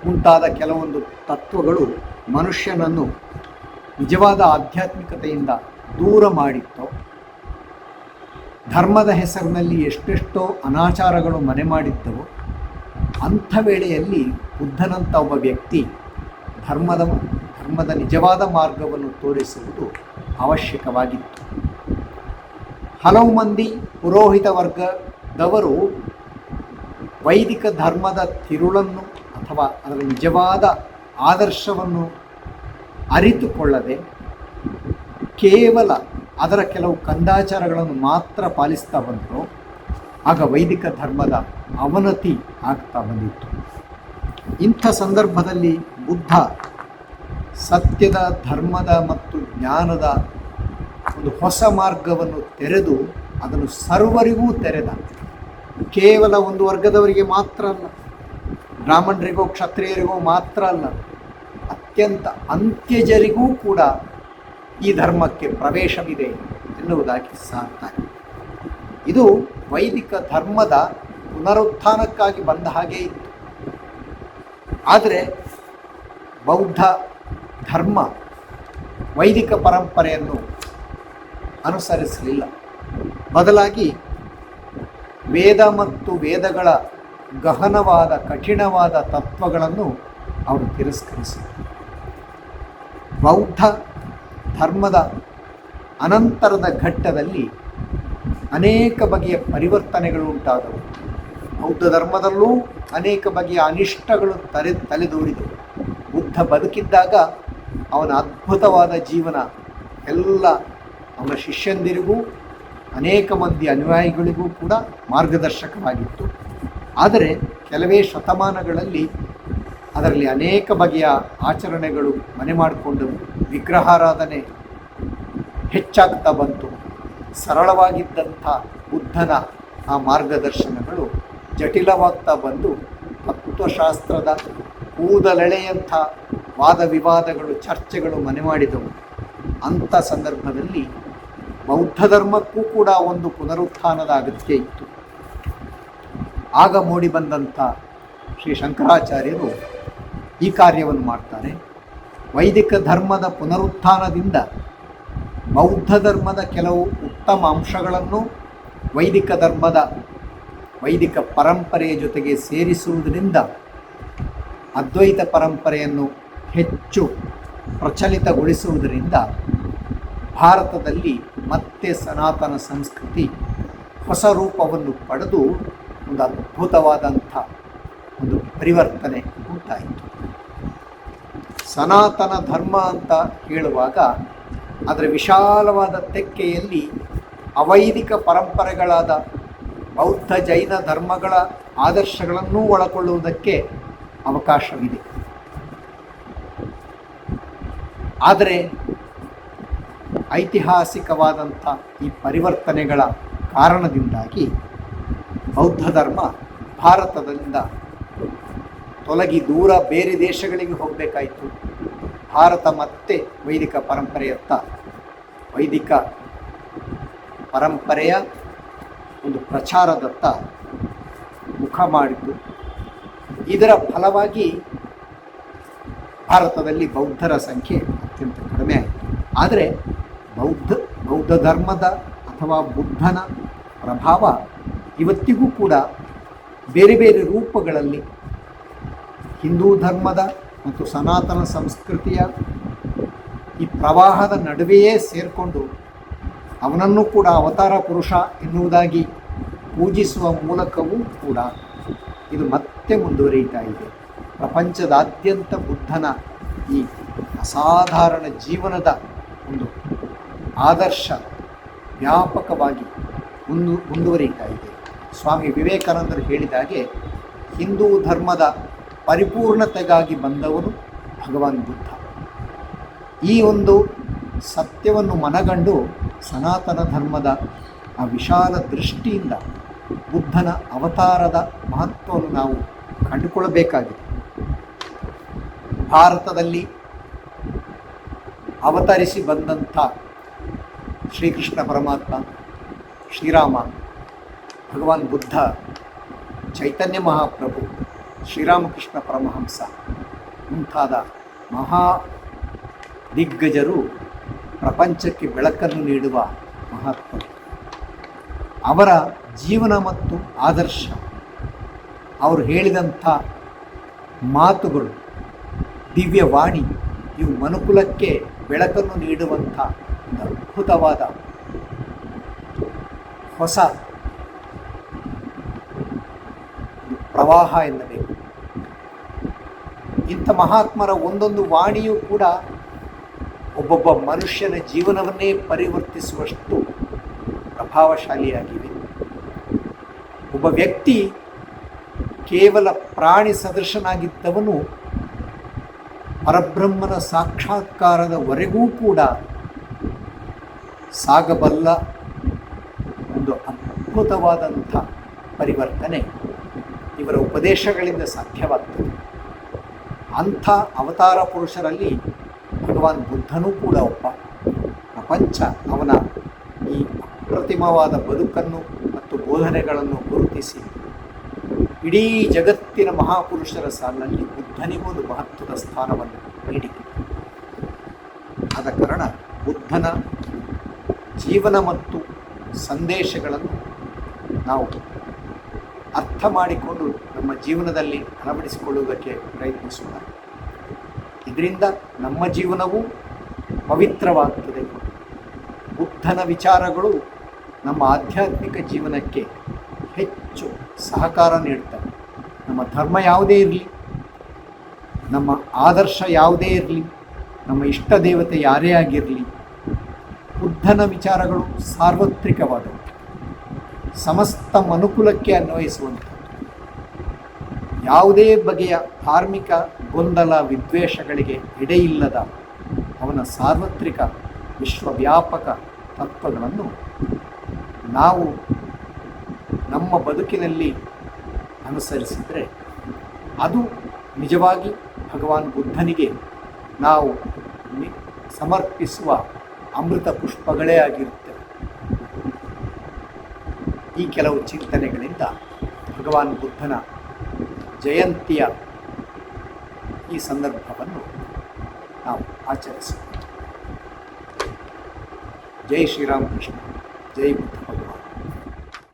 [SPEAKER 2] ಮುಂತಾದ ಕೆಲವೊಂದು ತತ್ವಗಳು ಮನುಷ್ಯನನ್ನು ನಿಜವಾದ ಆಧ್ಯಾತ್ಮಿಕತೆಯಿಂದ ದೂರ ಮಾಡಿತ್ತೋ, ಧರ್ಮದ ಹೆಸರಿನಲ್ಲಿ ಎಷ್ಟೆಷ್ಟೋ ಅನಾಚಾರಗಳು ಮನೆ ಮಾಡಿದ್ದವೋ, ಅಂಥ ವೇಳೆಯಲ್ಲಿ ಬುದ್ಧನಂಥ ಒಬ್ಬ ವ್ಯಕ್ತಿ ಧರ್ಮದ ನಿಜವಾದ ಮಾರ್ಗವನ್ನು ತೋರಿಸುವುದು ಅವಶ್ಯಕವಾಗಿತ್ತು. ಹಲವು ಮಂದಿ ಪುರೋಹಿತ ವರ್ಗದವರು ವೈದಿಕ ಧರ್ಮದ ತಿರುಳನ್ನು ಅಥವಾ ಅದರ ನಿಜವಾದ ಆದರ್ಶವನ್ನು ಅರಿತುಕೊಳ್ಳದೆ ಕೇವಲ ಅದರ ಕೆಲವು ಕಂದಾಚಾರಗಳನ್ನು ಮಾತ್ರ ಪಾಲಿಸ್ತಾ ಬಂದರು. ಆಗ ವೈದಿಕ ಧರ್ಮದ ಅವನತಿ ಆಗ್ತಾ ಬಂದಿತ್ತು. ಇಂಥ ಸಂದರ್ಭದಲ್ಲಿ ಬುದ್ಧ ಸತ್ಯದ, ಧರ್ಮದ ಮತ್ತು ಜ್ಞಾನದ ಒಂದು ಹೊಸ ಮಾರ್ಗವನ್ನು ತೆರೆದು ಅದನ್ನು ಸರ್ವರಿಗೂ ತೆರೆದ. ಕೇವಲ ಒಂದು ವರ್ಗದವರಿಗೆ ಮಾತ್ರ ಅಲ್ಲ, ಬ್ರಾಹ್ಮಣರಿಗೋ ಕ್ಷತ್ರಿಯರಿಗೋ ಮಾತ್ರ ಅಲ್ಲ, ಅತ್ಯಂತ ಅಂತ್ಯಜರಿಗೂ ಕೂಡ ಈ ಧರ್ಮಕ್ಕೆ ಪ್ರವೇಶವಿದೆ ಎನ್ನುವುದಾಗಿ ಸಾರ್ತಾರೆ. ಇದು ವೈದಿಕ ಧರ್ಮದ ಪುನರುತ್ಥಾನಕ್ಕಾಗಿ ಬಂದ ಹಾಗೆ ಇತ್ತು. ಆದರೆ ಬೌದ್ಧ ಧರ್ಮ ವೈದಿಕ ಪರಂಪರೆಯನ್ನು ಅನುಸರಿಸಲಿಲ್ಲ. ಬದಲಾಗಿ ವೇದ ಮತ್ತು ವೇದಗಳ ಗಹನವಾದ, ಕಠಿಣವಾದ ತತ್ವಗಳನ್ನು ಅವರು ತಿರಸ್ಕರಿಸಿದರು. ಬೌದ್ಧ ಧರ್ಮದ ಅನಂತರದ ಘಟ್ಟದಲ್ಲಿ ಅನೇಕ ಬಗೆಯ ಪರಿವರ್ತನೆಗಳು ಉಂಟಾದವು. ಬೌದ್ಧ ಧರ್ಮದಲ್ಲೂ ಅನೇಕ ಬಗೆಯ ಅನಿಷ್ಟಗಳು ತಲೆದೋರಿದವು. ಬುದ್ಧ ಬದುಕಿದ್ದಾಗ ಅವನ ಅದ್ಭುತವಾದ ಜೀವನ ಎಲ್ಲ ಅವನ ಶಿಷ್ಯಂದಿರಿಗೂ ಅನೇಕ ಮಂದಿ ಅನುಯಾಯಿಗಳಿಗೂ ಕೂಡ ಮಾರ್ಗದರ್ಶಕವಾಗಿತ್ತು. ಆದರೆ ಕೆಲವೇ ಶತಮಾನಗಳಲ್ಲಿ ಅದರಲ್ಲಿ ಅನೇಕ ಬಗೆಯ ಆಚರಣೆಗಳು ಮನೆ ಮಾಡಿಕೊಂಡವು. ವಿಗ್ರಹಾರಾಧನೆ ಹೆಚ್ಚಾಗ್ತಾ ಬಂತು. ಸರಳವಾಗಿದ್ದಂಥ ಬುದ್ಧನ ಆ ಮಾರ್ಗದರ್ಶನಗಳು ಜಟಿಲವಾಗ್ತಾ ಬಂದು ತತ್ವಶಾಸ್ತ್ರದ ಕೂದಲೆಳೆಯಂಥ ವಾದ ವಿವಾದಗಳು, ಚರ್ಚೆಗಳು ಮನೆ ಮಾಡಿದವು. ಅಂಥ ಸಂದರ್ಭದಲ್ಲಿ ಬೌದ್ಧ ಧರ್ಮಕ್ಕೂ ಕೂಡ ಒಂದು ಪುನರುತ್ಥಾನದ ಅಗತ್ಯ ಇತ್ತು. ಆಗ ಮೂಡಿಬಂದಂಥ ಶ್ರೀ ಶಂಕರಾಚಾರ್ಯರು ಈ ಕಾರ್ಯವನ್ನು ಮಾಡ್ತಾರೆ. ವೈದಿಕ ಧರ್ಮದ ಪುನರುತ್ಥಾನದಿಂದ ಬೌದ್ಧ ಧರ್ಮದ ಕೆಲವು ಉತ್ತಮ ಅಂಶಗಳನ್ನು ವೈದಿಕ ಪರಂಪರೆಯ ಜೊತೆಗೆ ಸೇರಿಸುವುದರಿಂದ ಅದ್ವೈತ ಪರಂಪರೆಯನ್ನು ಹೆಚ್ಚು ಪ್ರಚಲಿತಗೊಳಿಸುವುದರಿಂದ ಭಾರತದಲ್ಲಿ ಮತ್ತೆ ಸನಾತನ ಸಂಸ್ಕೃತಿ ಹೊಸ ರೂಪವನ್ನು ಪಡೆದು ಒಂದು ಅದ್ಭುತವಾದಂಥ ಒಂದು ಪರಿವರ್ತನೆ ಉಂಟಾಯಿತು. ಸನಾತನ ಧರ್ಮ ಅಂತ ಹೇಳುವಾಗ ಅದರ ವಿಶಾಲವಾದ ತೆಕ್ಕೆಯಲ್ಲಿ ಅವೈದಿಕ ಪರಂಪರೆಗಳಾದ ಬೌದ್ಧ ಜೈನ ಧರ್ಮಗಳ ಆದರ್ಶಗಳನ್ನೂ ಒಳಗೊಳ್ಳುವುದಕ್ಕೆ ಅವಕಾಶವಿದೆ. ಆದರೆ ಐತಿಹಾಸಿಕವಾದಂಥ ಈ ಪರಿವರ್ತನೆಗಳ ಕಾರಣದಿಂದಾಗಿ ಬೌದ್ಧ ಧರ್ಮ ಭಾರತದಿಂದ ತೊಲಗಿ ದೂರ ಬೇರೆ ದೇಶಗಳಿಗೆ ಹೋಗಬೇಕಾಯಿತು. ಭಾರತ ಮತ್ತೆ ವೈದಿಕ ಪರಂಪರೆಯ ಒಂದು ಪ್ರಚಾರದತ್ತ ಮುಖ ಮಾಡಿತು. ಇದರ ಫಲವಾಗಿ ಭಾರತದಲ್ಲಿ ಬೌದ್ಧರ ಸಂಖ್ಯೆ ಅತ್ಯಂತ ಕಡಿಮೆ ಆಯಿತು. ಆದರೆ ಬೌದ್ಧ ಧರ್ಮದ ಅಥವಾ ಬುದ್ಧನ ಪ್ರಭಾವ ಇವತ್ತಿಗೂ ಕೂಡ ಬೇರೆ ಬೇರೆ ರೂಪಗಳಲ್ಲಿ ಹಿಂದೂ ಧರ್ಮದ ಮತ್ತು ಸನಾತನ ಸಂಸ್ಕೃತಿಯ ಈ ಪ್ರವಾಹದ ನಡುವೆಯೇ ಸೇರಿಕೊಂಡು ಅವನನ್ನು ಕೂಡ ಅವತಾರ ಪುರುಷ ಎನ್ನುವುದಾಗಿ ಪೂಜಿಸುವ ಮೂಲಕವೂ ಕೂಡ ಇದು ಮತ್ತೆ ಮುಂದುವರಿಯುತ್ತಾ ಇದೆ. ಪ್ರಪಂಚದಾದ್ಯಂತ ಬುದ್ಧನ ಈ ಅಸಾಧಾರಣ ಜೀವನದ ಒಂದು ಆದರ್ಶ ವ್ಯಾಪಕವಾಗಿ ಮುಂದುವರಿಯುತ್ತಾ ಇದೆ. ಸ್ವಾಮಿ ವಿವೇಕಾನಂದರು ಹೇಳಿದ ಹಾಗೆ ಹಿಂದೂ ಧರ್ಮದ ಪರಿಪೂರ್ಣತೆಗಾಗಿ ಬಂದವನು ಭಗವಾನ್ ಬುದ್ಧ. ಈ ಒಂದು ಸತ್ಯವನ್ನು ಮನಗಂಡು ಸನಾತನ ಧರ್ಮದ ಆ ವಿಶಾಲ ದೃಷ್ಟಿಯಿಂದ ಬುದ್ಧನ ಅವತಾರದ ಮಹತ್ವವನ್ನು ನಾವು ಕಂಡುಕೊಳ್ಳಬೇಕಾಗಿದೆ. ಭಾರತದಲ್ಲಿ ಅವತರಿಸಿ ಬಂದಂಥ ಶ್ರೀಕೃಷ್ಣ ಪರಮಾತ್ಮ, ಶ್ರೀರಾಮ, ಭಗವಾನ್ ಬುದ್ಧ, ಚೈತನ್ಯ ಮಹಾಪ್ರಭು, ಶ್ರೀರಾಮಕೃಷ್ಣ ಪರಮಹಂಸ ಮುಂತಾದ ಮಹಾ ದಿಗ್ಗಜರು ಪ್ರಪಂಚಕ್ಕೆ ಬೆಳಕನ್ನು ನೀಡುವ ಮಹಾತ್ಮರು. ಅವರ ಜೀವನ ಮತ್ತು ಆದರ್ಶ, ಅವರು ಹೇಳಿದಂಥ ಮಾತುಗಳು, ದಿವ್ಯವಾಣಿ, ಇವು ಮನುಕುಲಕ್ಕೆ ಬೆಳಕನ್ನು ನೀಡುವಂಥ ಒಂದು ಅದ್ಭುತವಾದ ಹೊಸ ಪ್ರವಾಹ ಎನ್ನಬೇಕು. ಇಂಥ ಮಹಾತ್ಮರ ಒಂದೊಂದು ವಾಣಿಯೂ ಕೂಡ ಒಬ್ಬೊಬ್ಬ ಮನುಷ್ಯನ ಜೀವನವನ್ನೇ ಪರಿವರ್ತಿಸುವಷ್ಟು ಪ್ರಭಾವಶಾಲಿಯಾಗಿವೆ. ಒಬ್ಬ ವ್ಯಕ್ತಿ ಕೇವಲ ಪ್ರಾಣಿ ಸದೃಶನಾಗಿದ್ದವನು ಪರಬ್ರಹ್ಮನ ಸಾಕ್ಷಾತ್ಕಾರದವರೆಗೂ ಕೂಡ ಸಾಗಬಲ್ಲ ಒಂದು ಅದ್ಭುತವಾದಂಥ ಪರಿವರ್ತನೆ ಇವರ ಉಪದೇಶಗಳಿಂದ ಸಾಧ್ಯವಾಗ್ತದೆ. ಅಂಥ ಅವತಾರ ಪುರುಷರಲ್ಲಿ ಭಗವಾನ್ ಬುದ್ಧನೂ ಕೂಡ ಒಬ್ಬ. ಪ್ರಪಂಚ ಅವನ ಈ ಅಪ್ರತಿಮವಾದ ಬದುಕನ್ನು ಮತ್ತು ಬೋಧನೆಗಳನ್ನು ಗುರುತಿಸಿ ಇಡೀ ಜಗತ್ತಿನ ಮಹಾಪುರುಷರ ಸಾಲಿನಲ್ಲಿ ಬುದ್ಧನಿಗೂ ಒಂದು ಮಹತ್ವದ ಸ್ಥಾನವನ್ನು ನೀಡಿ, ಆದ ಕಾರಣ ಬುದ್ಧನ ಜೀವನ ಮತ್ತು ಸಂದೇಶಗಳನ್ನು ನಾವು ಅರ್ಥ ಮಾಡಿಕೊಂಡು ನಮ್ಮ ಜೀವನದಲ್ಲಿ ಅಳವಡಿಸಿಕೊಳ್ಳುವುದಕ್ಕೆ ಪ್ರಯತ್ನಿಸೋಣ. ಇದರಿಂದ ನಮ್ಮ ಜೀವನವೂ ಪವಿತ್ರವಾಗುತ್ತದೆ. ಬುದ್ಧನ ವಿಚಾರಗಳು ನಮ್ಮ ಆಧ್ಯಾತ್ಮಿಕ ಜೀವನಕ್ಕೆ ಹೆಚ್ಚು ಸಹಕಾರ ನೀಡುತ್ತವೆ. ನಮ್ಮ ಧರ್ಮ ಯಾವುದೇ ಇರಲಿ, ನಮ್ಮ ಆದರ್ಶ ಯಾವುದೇ ಇರಲಿ, ನಮ್ಮ ಇಷ್ಟ ದೇವತೆ ಯಾರೇ ಆಗಿರಲಿ, ಬುದ್ಧನ ವಿಚಾರಗಳು ಸಾರ್ವತ್ರಿಕವಾದವು, ಸಮಸ್ತ ಮನುಕುಲಕ್ಕೆ ಅನ್ವಯಿಸುವಂಥದ್ದು. ಯಾವುದೇ ಬಗೆಯ ಧಾರ್ಮಿಕ ಗೊಂದಲ ವಿದ್ವೇಷಗಳಿಗೆ ಎಡೆಯಿಲ್ಲದ ಅವನ ಸಾರ್ವತ್ರಿಕ ವಿಶ್ವವ್ಯಾಪಕ ತತ್ವಗಳನ್ನು ನಾವು ನಮ್ಮ ಬದುಕಿನಲ್ಲಿ ಅನುಸರಿಸಿದರೆ ಅದು ನಿಜವಾಗಿ ಭಗವಾನ್ ಬುದ್ಧನಿಗೆ ನಾವು ಸಮರ್ಪಿಸುವ ಅಮೃತ ಪುಷ್ಪಗಳೇ ಆಗಿರುತ್ತವೆ. ಈ ಕೆಲವು ಚಿಂತನೆಗಳಿಂದ ಭಗವಾನ್ ಬುದ್ಧನ ಜಯಂತಿಯ ಈ ಸಂದರ್ಭವನ್ನು ನಾವು ಆಚರಿಸೋಣ. ಜೈ ಶ್ರೀರಾಮಕೃಷ್ಣ, ಜೈ ಬುದ್ಧ.